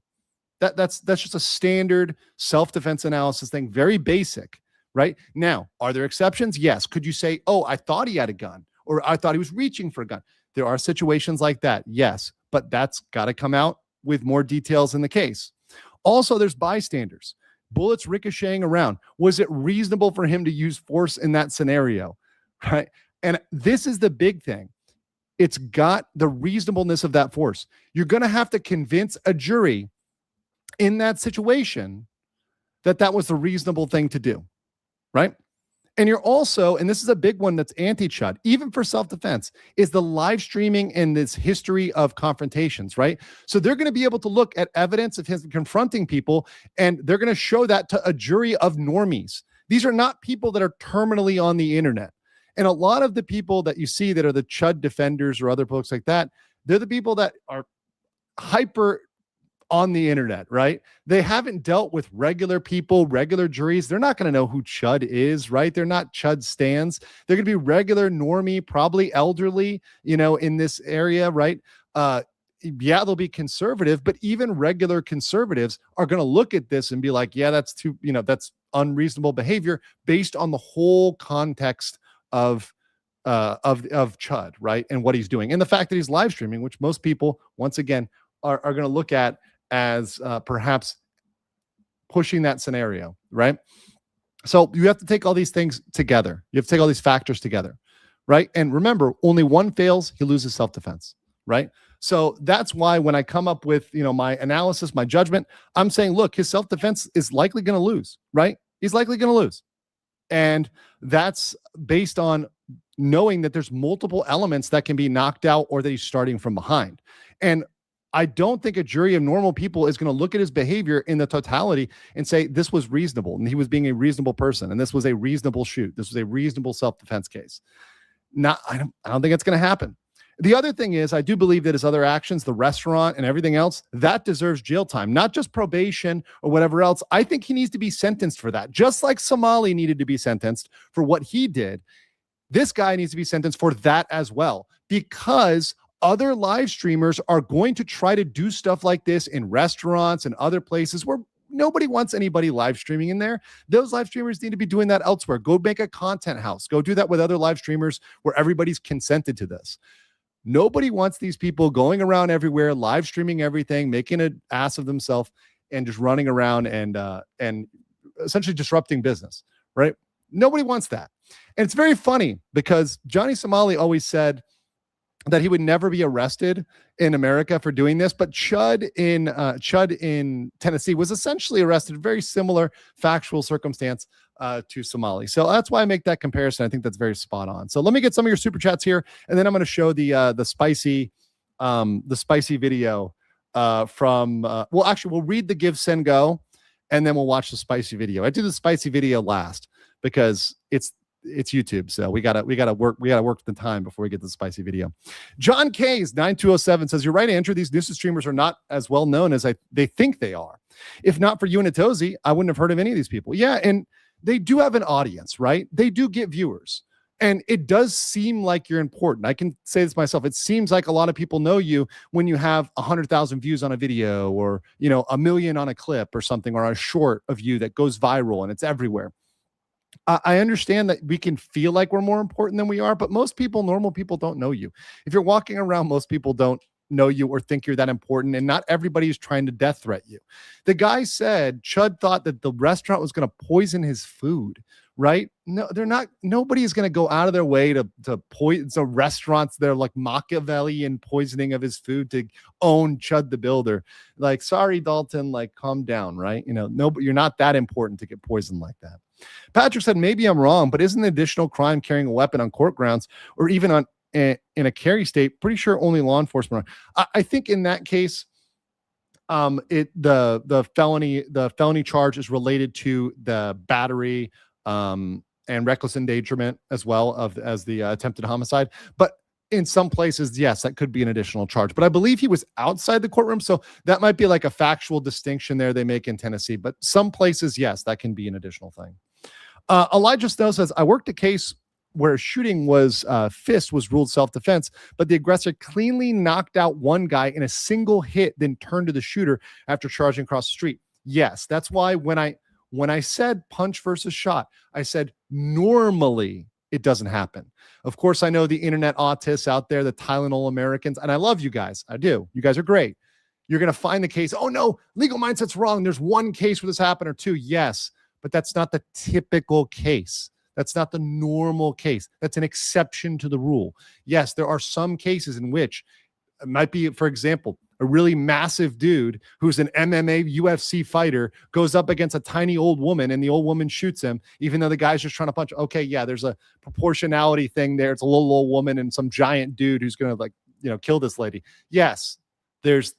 That's just a standard self-defense analysis thing, very basic, right? Now, are there exceptions? Yes. Could you say, oh, I thought he had a gun, or I thought he was reaching for a gun? There are situations like that, yes, but that's got to come out with more details in the case. Also, there's bystanders, bullets ricocheting around. Was it reasonable for him to use force in that scenario, right? And this is the big thing. It's got the reasonableness of that force. You're going to have to convince a jury in that situation that was the reasonable thing to do, right? And you're also, and this is a big one that's anti-Chud, even for self-defense, is the live streaming and this history of confrontations, right? So they're going to be able to look at evidence of him confronting people, and they're going to show that to a jury of normies. These are not people that are terminally on the internet. And a lot of the people that you see that are the Chud defenders or other folks like that, they're the people that are hyper on the internet, right? They haven't dealt with regular people, regular juries. They're not going to know who Chud is, right? They're not Chud stans. They're going to be regular normie, probably elderly, in this area, right? Yeah, they'll be conservative, but even regular conservatives are going to look at this and be like, yeah, that's that's unreasonable behavior based on the whole context of Chud, right? And what he's doing. And the fact that he's live streaming, which most people, once again, are going to look at as perhaps pushing that scenario, right? So you have to take all these things together. You have to take all these factors together, right? And remember, only one fails, he loses self-defense, right? So that's why when I come up with, my analysis, my judgment, I'm saying, look, his self-defense is likely going to lose, right? He's likely going to lose. And that's based on knowing that there's multiple elements that can be knocked out or that he's starting from behind. And I don't think a jury of normal people is going to look at his behavior in the totality and say this was reasonable and he was being a reasonable person and this was a reasonable shoot. This was a reasonable self-defense case. I don't think it's going to happen. The other thing is, I do believe that his other actions, the restaurant and everything else, that deserves jail time, not just probation or whatever else. I think he needs to be sentenced for that, just like Somali needed to be sentenced for what he did. This guy needs to be sentenced for that as well, because other live streamers are going to try to do stuff like this in restaurants and other places where nobody wants anybody live streaming in there. Those live streamers need to be doing that elsewhere. Go make a content house. Go do that with other live streamers where everybody's consented to this. Nobody wants these people going around everywhere, live streaming everything, making an ass of themselves, and just running around and essentially disrupting business, right? Nobody wants that. And it's very funny because Johnny Somali always said that he would never be arrested in America for doing this, but Chud in Tennessee was essentially arrested, very similar factual circumstance to Somali. So that's why I make that comparison. I think that's very spot on. So let me get some of your super chats here, and then I'm going to show the spicy video from. Well, actually, we'll read the Give Send Go, and then we'll watch the spicy video. I do the spicy video last because it's YouTube, so we gotta work the time before we get to the spicy video. John K's 9207 says, "You're right, Andrew. These news streamers are not as well known as they think they are. If not for you and Atozi, I wouldn't have heard of any of these people." Yeah, and they do have an audience, right? They do get viewers, and it does seem like you're important. I can say this myself. It seems like a lot of people know you when you have 100,000 views on a video, or 1 million on a clip or something, or a short of you that goes viral and it's everywhere. I understand that we can feel like we're more important than we are, but most people, normal people, don't know you. If you're walking around, most people don't know you or think you're that important, and not everybody is trying to death threat you. The guy said Chud thought that the restaurant was going to poison his food, right? No, they're not. Nobody is going to go out of their way to poison. So restaurants, they're like Machiavellian poisoning of his food to own Chud the Builder. Like, sorry, Dalton, like, calm down, right? No, but you're not that important to get poisoned like that. Patrick said, maybe I'm wrong, but isn't the additional crime carrying a weapon on court grounds or even on in a carry state? Pretty sure only law enforcement are. I think in that case, the felony charge is related to the battery and reckless endangerment as well as the attempted homicide. But in some places, yes, that could be an additional charge. But I believe he was outside the courtroom, so that might be like a factual distinction there they make in Tennessee. But some places, yes, that can be an additional thing. Elijah Snow says, I worked a case where shooting was fist was ruled self-defense, but the aggressor cleanly knocked out one guy in a single hit, then turned to the shooter after charging across the street. Yes, that's why when I said punch versus shot, I said normally it doesn't happen. Of course, I know the internet autists out there, the Tylenol Americans, and I love you guys. I do. You guys are great. You're going to find the case. Oh, no, legal mindset's wrong. There's one case where this happened or two. Yes, but that's not the typical case. That's not the normal case. That's an exception to the rule. Yes, there are some cases in which it might be, for example, a really massive dude who's an MMA UFC fighter goes up against a tiny old woman and the old woman shoots him, even though the guy's just trying to punch. Okay, yeah, there's a proportionality thing there. It's a little old woman and some giant dude who's going to kill this lady. Yes, there's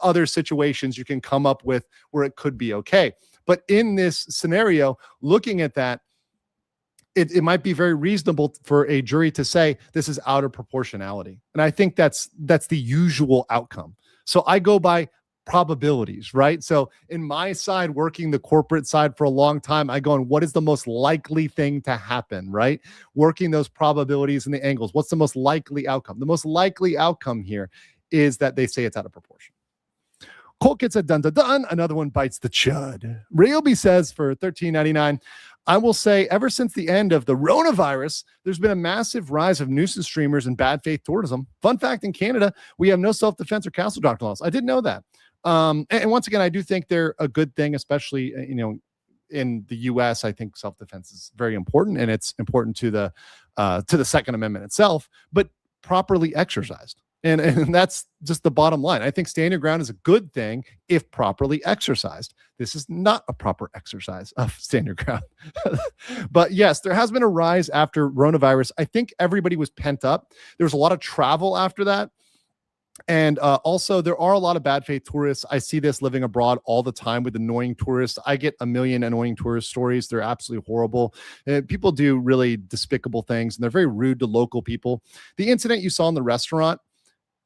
other situations you can come up with where it could be okay. But in this scenario, looking at that, it might be very reasonable for a jury to say this is out of proportionality. And I think that's the usual outcome. So I go by probabilities, right? So in my side, working the corporate side for a long time, I go on what is the most likely thing to happen, right? Working those probabilities and the angles. What's the most likely outcome? The most likely outcome here is that they say it's out of proportion. Colt Kid said, dun, dun, dun. Another one bites the chud. Ryobi says for $13.99, I will say ever since the end of the coronavirus, there's been a massive rise of nuisance streamers and bad faith tourism. Fun fact, in Canada, we have no self-defense or castle doctrine laws. I didn't know that. And once again, I do think they're a good thing, especially, in the US. I think self-defense is very important, and it's important to the Second Amendment itself, but properly exercised. And that's just the bottom line. I think stand your ground is a good thing if properly exercised. This is not a proper exercise of stand your ground. But yes, there has been a rise after coronavirus. I think everybody was pent up. There was a lot of travel after that. And also, there are a lot of bad faith tourists. I see this living abroad all the time with annoying tourists. I get a million annoying tourist stories. They're absolutely horrible. People do really despicable things, and they're very rude to local people. The incident you saw in the restaurant,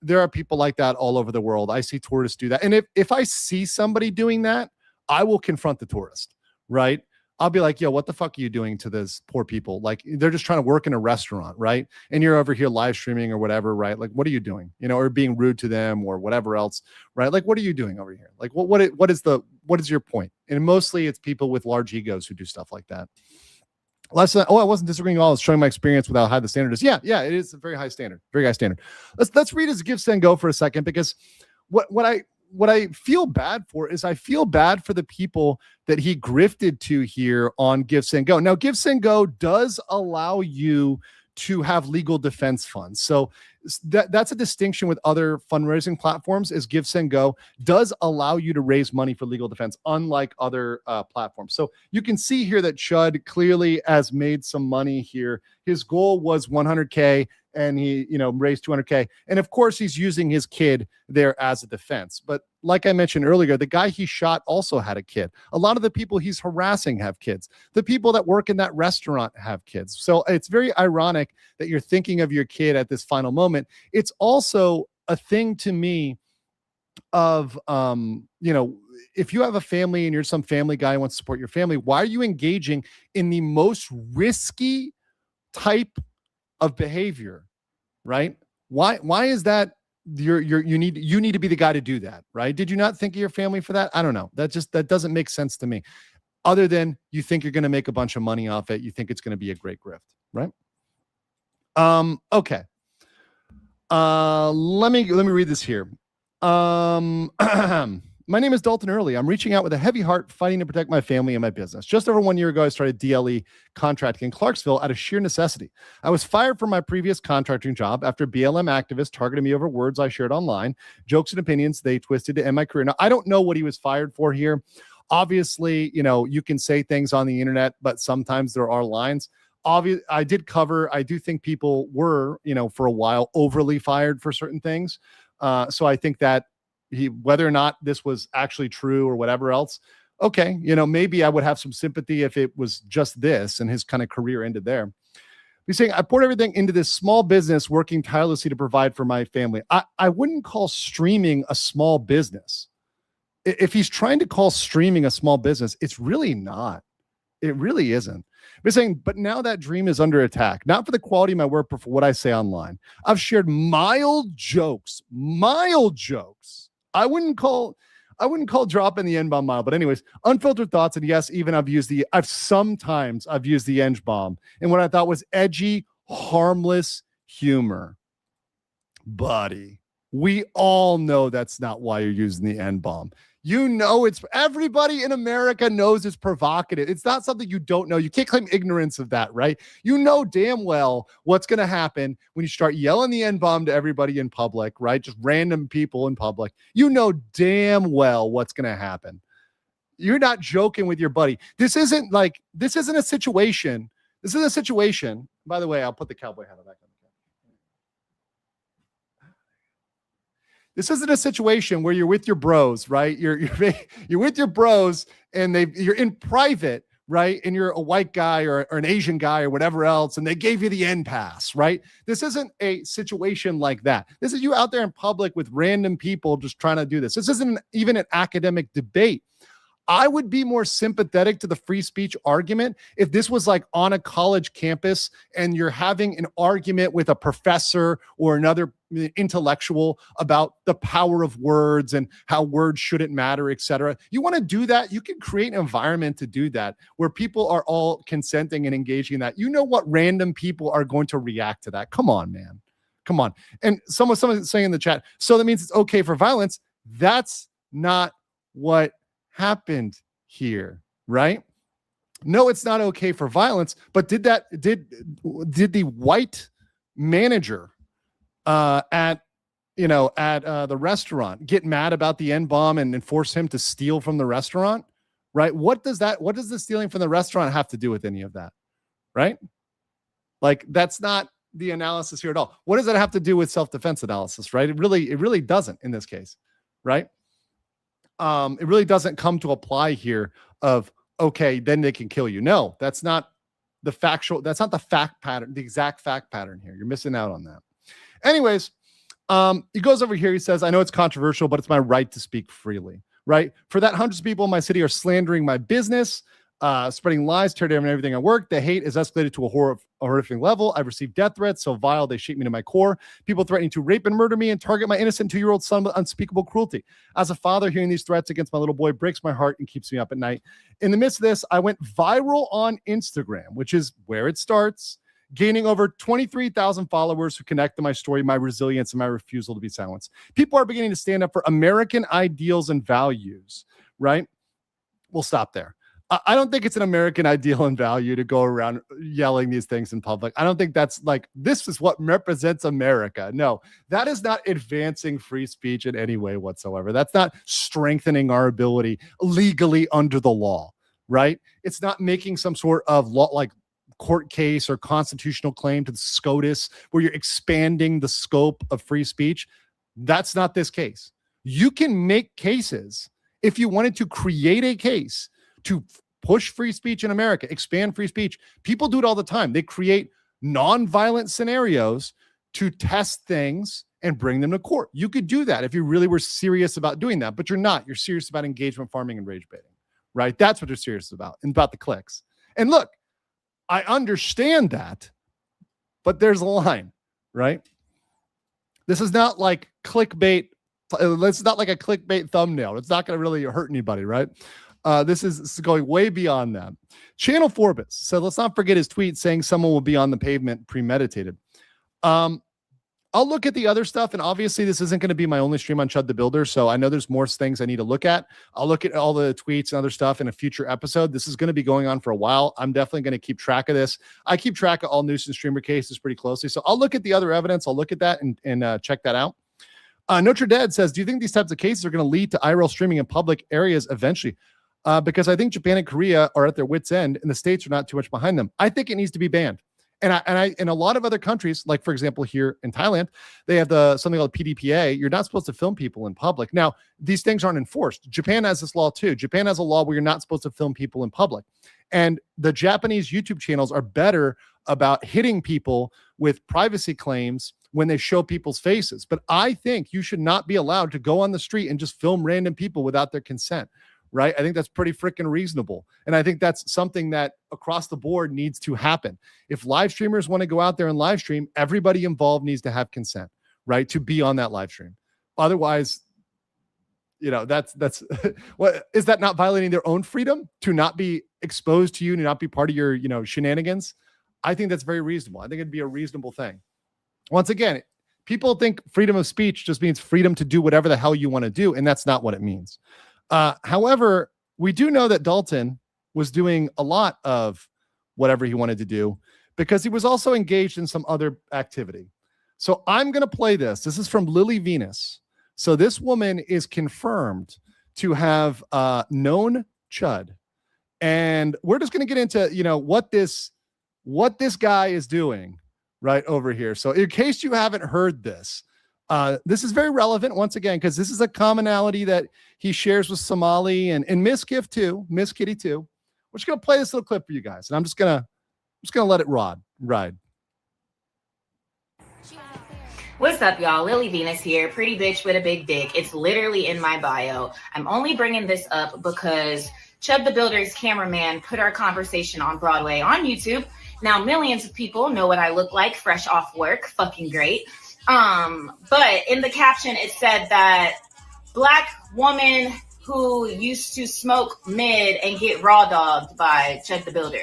there are people like that all over the world. I see tourists do that. And if I see somebody doing that, I will confront the tourist, right? I'll be like, yo, what the fuck are you doing to those poor people? Like, they're just trying to work in a restaurant, right? And you're over here live streaming or whatever, right? Like, what are you doing? Or being rude to them or whatever else, right? Like, what are you doing over here? Like, what is your point? And mostly it's people with large egos who do stuff like that. I wasn't disagreeing at all. I was showing my experience with how high the standard is. Yeah, it is a very high standard. Very high standard. Let's read his Give Send Go for a second, because what I feel bad for is I feel bad for the people that he grifted to here on Give Send Go. Now, Give Send Go does allow you to have legal defense funds. So That's a distinction with other fundraising platforms. Is Give Send Go does allow you to raise money for legal defense, unlike other platforms. So you can see here that Chud clearly has made some money here. His goal was 100K, and he, raised 200K. And of course, he's using his kid there as a defense. But like I mentioned earlier, the guy he shot also had a kid. A lot of the people he's harassing have kids. The people that work in that restaurant have kids. So it's very ironic that you're thinking of your kid at this final moment. It's also a thing to me of, if you have a family and you're some family guy who wants to support your family, why are you engaging in the most risky type of behavior, right? Why is that you need to be the guy to do that, right? Did you not think of your family for that? I don't know. That doesn't make sense to me. Other than you think you're going to make a bunch of money off it, you think it's going to be a great grift, right? Okay. Let me read this here. My name is Dalton Early. I'm reaching out with a heavy heart, fighting to protect my family and my business. Just over 1 year ago, I started DLE contracting in Clarksville out of sheer necessity. I was fired from my previous contracting job after BLM activists targeted me over words I shared online, jokes and opinions they twisted to end my career. Now, I don't know what he was fired for here. Obviously, you can say things on the internet, but sometimes there are lines. I do think people were, for a while overly fired for certain things. So I think that whether or not this was actually true or whatever else, okay, maybe I would have some sympathy if it was just this and his kind of career ended there. He's saying, I poured everything into this small business, working tirelessly to provide for my family. I wouldn't call streaming a small business. If he's trying to call streaming a small business, it's really not. It really isn't. He's saying, but now that dream is under attack, not for the quality of my work, but for what I say online. I've shared mild jokes. I wouldn't call dropping the N-bomb mild, but anyways, unfiltered thoughts. And yes, even I've used the N-bomb and what I thought was edgy, harmless humor. Buddy, we all know that's not why you're using the N-bomb. It's everybody in America knows it's provocative. It's not something you don't know. You can't claim ignorance of that, right? You know damn well what's going to happen when you start yelling the N-bomb to everybody in public, right? Just random people in public. You know damn well what's going to happen. You're not joking with your buddy. This isn't a situation. This is a situation. By the way, I'll put the cowboy hat on that. This isn't a situation where you're with your bros, right? You're with your bros and you're in private, right? And you're a white guy or an Asian guy or whatever else, and they gave you the N pass, right? This isn't a situation like that. This is you out there in public with random people just trying to do this. This isn't even an academic debate. I would be more sympathetic to the free speech argument if this was like on a college campus and you're having an argument with a professor or another intellectual about the power of words and how words shouldn't matter, etc. You want to do that? You can create an environment to do that where people are all consenting and engaging in that. You know what random people are going to react to that. Come on, man. Come on. And someone's saying in the chat, so that means it's okay for violence. That's not what happened here, right? No, it's not okay for violence, but did the white manager at the restaurant get mad about the N-bomb and force him to steal from the restaurant, right? What does the stealing from the restaurant have to do with any of that, right? Like, that's not the analysis here at all. What does that have to do with self-defense analysis, right? It really doesn't in this case, right? It really doesn't come to apply here of, okay, then they can kill you. No, that's not the fact pattern, the exact fact pattern here. You're missing out on that. Anyways, he goes over here. He says, I know it's controversial, but it's my right to speak freely, right? For that, hundreds of people in my city are slandering my business, spreading lies, tear down everything at work. The hate has escalated to a horrific level. I've received death threats so vile they shake me to my core. People threatening to rape and murder me and target my innocent 2-year-old son with unspeakable cruelty. As a father, hearing these threats against my little boy breaks my heart and keeps me up at night. In the midst of this, I went viral on Instagram, which is where it starts, gaining over 23,000 followers who connect to my story, my resilience, and my refusal to be silenced. People are beginning to stand up for American ideals and values, right? We'll stop there. I don't think it's an American ideal and value to go around yelling these things in public. I don't think that's like, this is what represents America. No, that is not advancing free speech in any way whatsoever. That's not strengthening our ability legally under the law, right? It's not making some sort of law, like court case or constitutional claim to the SCOTUS where you're expanding the scope of free speech. That's not this case. You can make cases if you wanted to create a case to push free speech in America, expand free speech. People do it all the time. They create non-violent scenarios to test things and bring them to court. You could do that if you really were serious about doing that, but you're not. You're serious about engagement farming and rage baiting, right? That's what you're serious about, and about the clicks. And look, I understand that, but there's a line, right? This is not like clickbait. It's not like a clickbait thumbnail. It's not going to really hurt anybody, right? This is going way beyond that. Channel Forbes said, let's not forget his tweet saying someone will be on the pavement premeditated. I'll look at the other stuff, and obviously this isn't going to be my only stream on Chud the Builder, so I know there's more things I need to look at. I'll look at all the tweets and other stuff in a future episode. This is going to be going on for a while. I'm definitely going to keep track of this. I keep track of all nuisance streamer cases pretty closely, so I'll look at the other evidence. I'll look at that and check that out. Notre Dame says, do you think these types of cases are going to lead to IRL streaming in public areas eventually? Because I think Japan and Korea are at their wits' end, and the states are not too much behind them. I think it needs to be banned. And I in a lot of other countries, like for example here in Thailand, they have something called PDPA. You're not supposed to film people in public. Now, these things aren't enforced. Japan has this law too. Japan has a law where you're not supposed to film people in public. And the Japanese YouTube channels are better about hitting people with privacy claims when they show people's faces. But I think you should not be allowed to go on the street and just film random people without their consent. Right? I think that's pretty freaking reasonable. And I think that's something that across the board needs to happen. If live streamers want to go out there and live stream, everybody involved needs to have consent, right? To be on that live stream. Otherwise, that's what is that not violating their own freedom to not be exposed to you, to not be part of your, shenanigans? I think that's very reasonable. I think it'd be a reasonable thing. Once again, people think freedom of speech just means freedom to do whatever the hell you want to do. And that's not what it means. However, we do know that Dalton was doing a lot of whatever he wanted to do because he was also engaged in some other activity. So I'm going to play this. This is from Lily Venus. So this woman is confirmed to have known Chud. And we're just going to get into, what this guy is doing right over here. So in case you haven't heard this, this is very relevant once again, because this is a commonality that he shares with Somali and Miss Gift too, Miss Kitty too. We're just gonna play this little clip for you guys, and I'm just gonna let it ride. What's up, y'all? Lily Venus here, pretty bitch with a big dick. It's literally in my bio. I'm only bringing this up because Chud the Builder's cameraman put our conversation on Broadway on YouTube. Now millions of people know what I look like fresh off work. Fucking great. But in the caption, it said that Black woman who used to smoke mid and get raw dogged by Chud the Builder.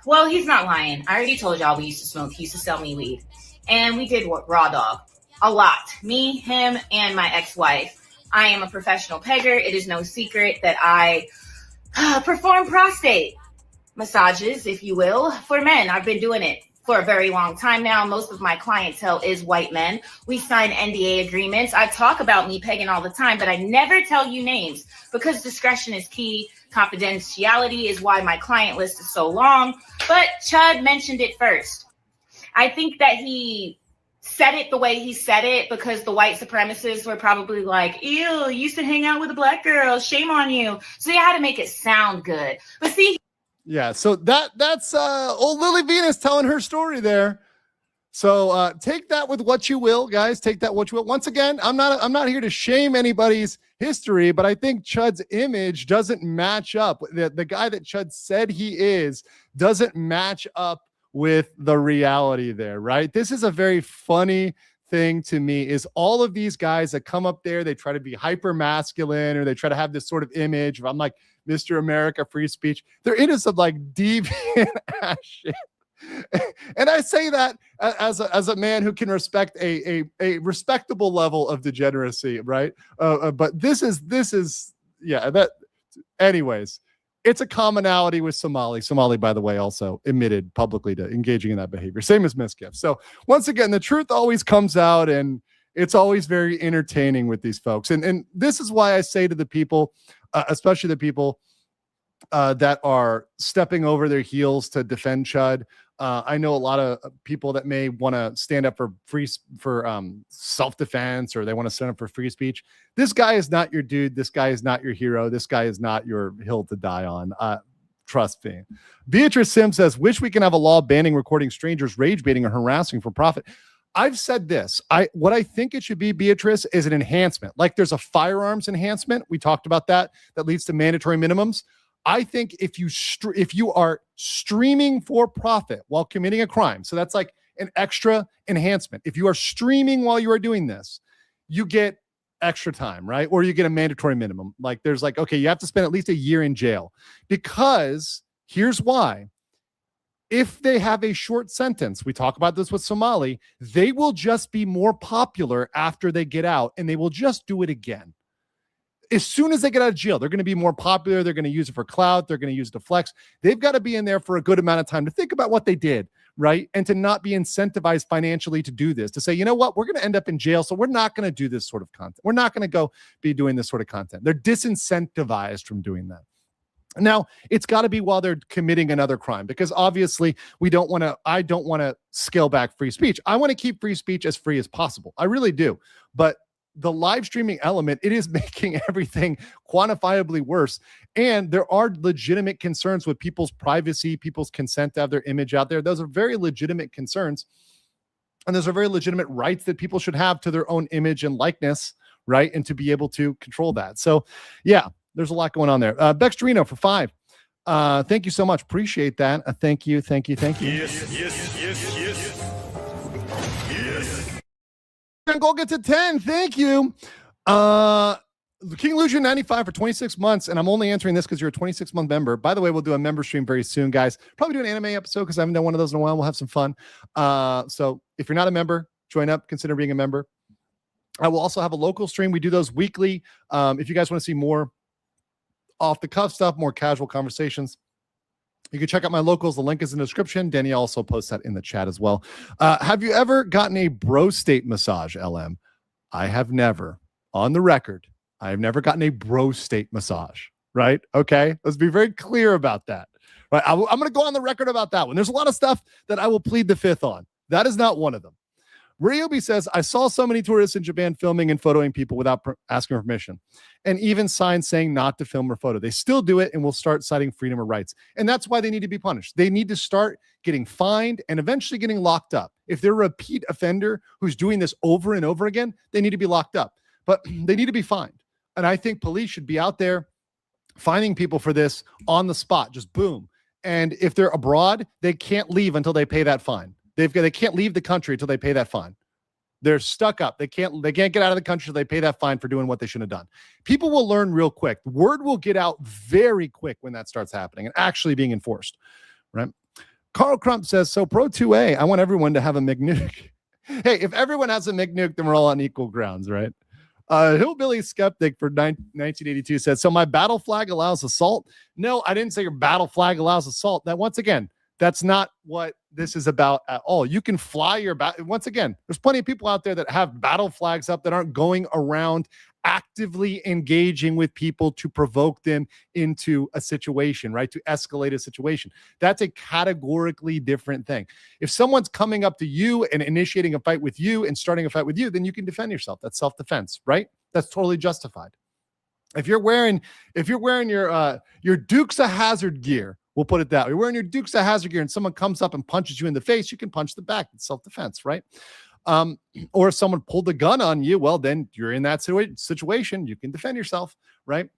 Well, he's not lying. I already told y'all we used to smoke. He used to sell me weed. And we did raw dog a lot. Me, him, and my ex-wife. I am a professional pegger. It is no secret that I perform prostate massages, if you will, for men. I've been doing it for a very long time now. Most of my clientele is white men. We sign NDA agreements. I talk about me pegging all the time, but I never tell you names because discretion is key. Confidentiality is why my client list is so long. But Chud mentioned it first. I think that he said it the way he said it because the white supremacists were probably like, ew, you used to hang out with a black girl. Shame on you. So they had to make it sound good. But see, yeah, so that's old Lily Venus telling her story there. So take that with what you will, guys. Take that what you will. Once again, I'm not here to shame anybody's history, but I think Chud's image doesn't match up. The guy that Chud said he is doesn't match up with the reality there, right? This is a very funny thing to me is all of these guys that come up there, they try to be hyper masculine or they try to have this sort of image of I'm like Mr. America, free speech. They're into some like deviant ass shit. And I say that as a man who can respect a respectable level of degeneracy, right? But this is yeah, that anyways, it's a commonality with Somali. Somali, by the way, also admitted publicly to engaging in that behavior. Same as Misgift. So once again, the truth always comes out, and it's always very entertaining with these folks. And this is why I say to the people, especially the people that are stepping over their heels to defend Chud. I know a lot of people that may want to stand up for self-defense, or they want to stand up for free speech. This guy is not your dude. This guy is not your hero. This guy is not your hill to die on. Trust me. Beatrice Sim says, wish we can have a law banning recording strangers rage baiting or harassing for profit. I've said this. What I think it should be, Beatrice, is an enhancement. Like there's a firearms enhancement. We talked about that leads to mandatory minimums. I think if you are streaming for profit while committing a crime, so that's like an extra enhancement. If you are streaming while you are doing this, you get extra time, right? Or you get a mandatory minimum. Like there's like, okay, you have to spend at least a year in jail, because here's why. If they have a short sentence, we talk about this with Somali, they will just be more popular after they get out, and they will just do it again. As soon as they get out of jail, they're going to be more popular. They're going to use it for clout. They're going to use it to flex. They've got to be in there for a good amount of time to think about what they did, right? And to not be incentivized financially to do this, to say, you know what, we're going to end up in jail, so we're not going to do this sort of content. We're not going to go be doing this sort of content. They're disincentivized from doing that. Now, it's got to be while they're committing another crime, because obviously I don't want to scale back free speech. I want to keep free speech as free as possible. I really do. But the live streaming element, it is making everything quantifiably worse. And there are legitimate concerns with people's privacy, people's consent to have their image out there. Those are very legitimate concerns. And those are very legitimate rights that people should have to their own image and likeness, right? And to be able to control that. So yeah, there's a lot going on there. Bextrino for 5. Thank you so much. Appreciate that. Thank you. Yes. And go get to 10. Thank you. King Lucian 95 for 26 months. And I'm only answering this because you're a 26-month member. By the way, we'll do a member stream very soon, guys. Probably do an anime episode because I haven't done one of those in a while. We'll have some fun. So if you're not a member, join up. Consider being a member. I will also have a local stream. We do those weekly. If you guys want to see more off the cuff stuff, more casual conversations, you can check out my locals. The link is in the description. Danny also posts that in the chat as well. Have you ever gotten a bro state massage, LM? I have never. On the record, I have never gotten a bro state massage, right? Okay, let's be very clear about that. Right? I'm going to go on the record about that one. There's a lot of stuff that I will plead the fifth on. That is not one of them. Ryobi says, I saw so many tourists in Japan filming and photoing people without asking permission, and even signs saying not to film or photo. They still do it and will start citing freedom of rights. And that's why they need to be punished. They need to start getting fined and eventually getting locked up. If they're a repeat offender who's doing this over and over again, they need to be locked up. But they need to be fined. And I think police should be out there fining people for this on the spot, just boom. And if they're abroad, they can't leave until they pay that fine. They can't leave the country until they pay that fine. They're stuck up. They can't get out of the country until they pay that fine for doing what they shouldn't have done. People will learn real quick. Word will get out very quick when that starts happening and actually being enforced, right? Carl Crump says, so Pro 2A, I want everyone to have a McNuke. Hey, if everyone has a McNuke, then we're all on equal grounds, right? Hillbilly Skeptic for 1982 said, so my battle flag allows assault? No, I didn't say your battle flag allows assault. That once again, that's not what this is about at all. You can fly your once again, there's plenty of people out there that have battle flags up that aren't going around actively engaging with people to provoke them into a situation, right? To escalate a situation. That's a categorically different thing. If someone's coming up to you and initiating a fight with you and starting a fight with you, then you can defend yourself. That's self-defense, right? That's totally justified. If you're wearing your Dukes of Hazzard gear, we'll put it that way. You're wearing your Dukes of Hazzard gear and someone comes up and punches you in the face, you can punch the back. It's self-defense, right? Or if someone pulled a gun on you, well, then you're in that situation. You can defend yourself, right?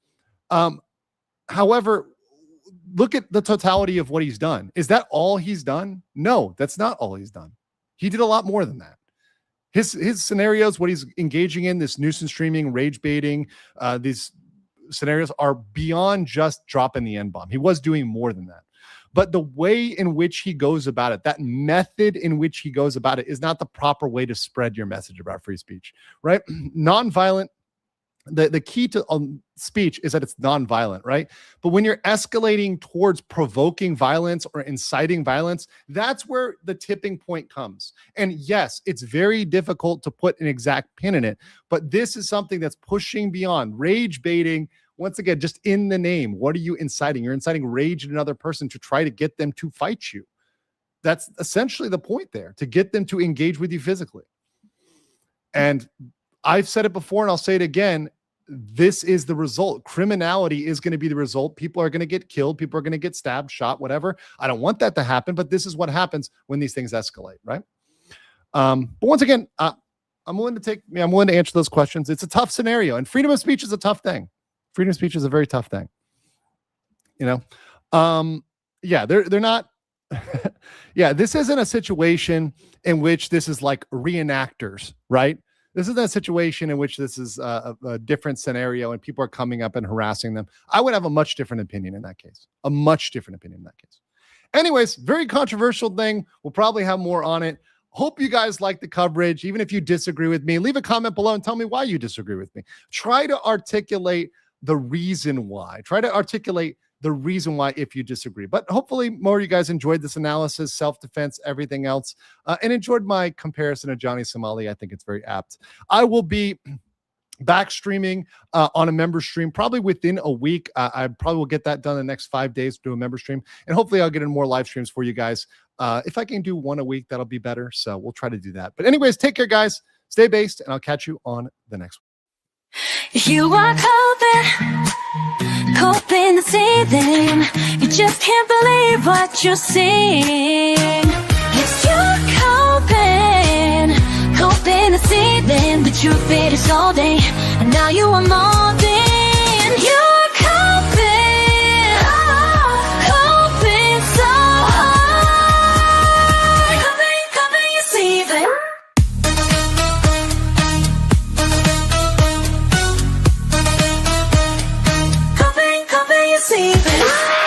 However, look at the totality of what he's done. Is that all he's done? No, that's not all he's done. He did a lot more than that. His scenarios, what he's engaging in, this nuisance streaming, rage baiting, these scenarios are beyond just dropping the N-bomb. He was doing more than that. But the way in which he goes about it, that method in which he goes about it is not the proper way to spread your message about free speech, right? Nonviolent the key to speech is that it's nonviolent, right? But when you're escalating towards provoking violence or inciting violence, that's where the tipping point comes. And yes, it's very difficult to put an exact pin in it, but this is something that's pushing beyond rage baiting. Once again, just in the name, what are you inciting? You're inciting rage in another person to try to get them to fight you. That's essentially the point there, to get them to engage with you physically. And I've said it before and I'll say it again. This is the result. Criminality is going to be the result. People are going to get killed. People are going to get stabbed, shot, whatever. I don't want that to happen, but this is what happens when these things escalate, right? But once again, I'm willing to answer those questions. It's a tough scenario, and freedom of speech is a tough thing. Freedom of speech is a very tough thing. They're not. Yeah, this isn't a situation in which this is like reenactors, right? This isn't a situation in which this is a different scenario and people are coming up and harassing them. I would have a much different opinion in that case. A much different opinion in that case. Anyways, very controversial thing. We'll probably have more on it. Hope you guys like the coverage. Even if you disagree with me, leave a comment below and tell me why you disagree with me. Try to articulate the reason why. Try to articulate the reason why if you disagree. But hopefully more of you guys enjoyed this analysis, self-defense, everything else, and enjoyed my comparison of Johnny Somali. I think it's very apt. I will be back streaming on a member stream probably within a week. I probably will get that done in the next 5 days to do a member stream, and hopefully I'll get in more live streams for you guys. If I can do one a week, that'll be better. So we'll try to do that. But anyways, take care, guys. Stay based, and I'll catch you on the next one. You are coping the ceiling. You just can't believe what you're seeing. Yes, you're coping the ceiling. The truth it is all day, and now you are more than you're coping so hard. Coping your ceiling. See this.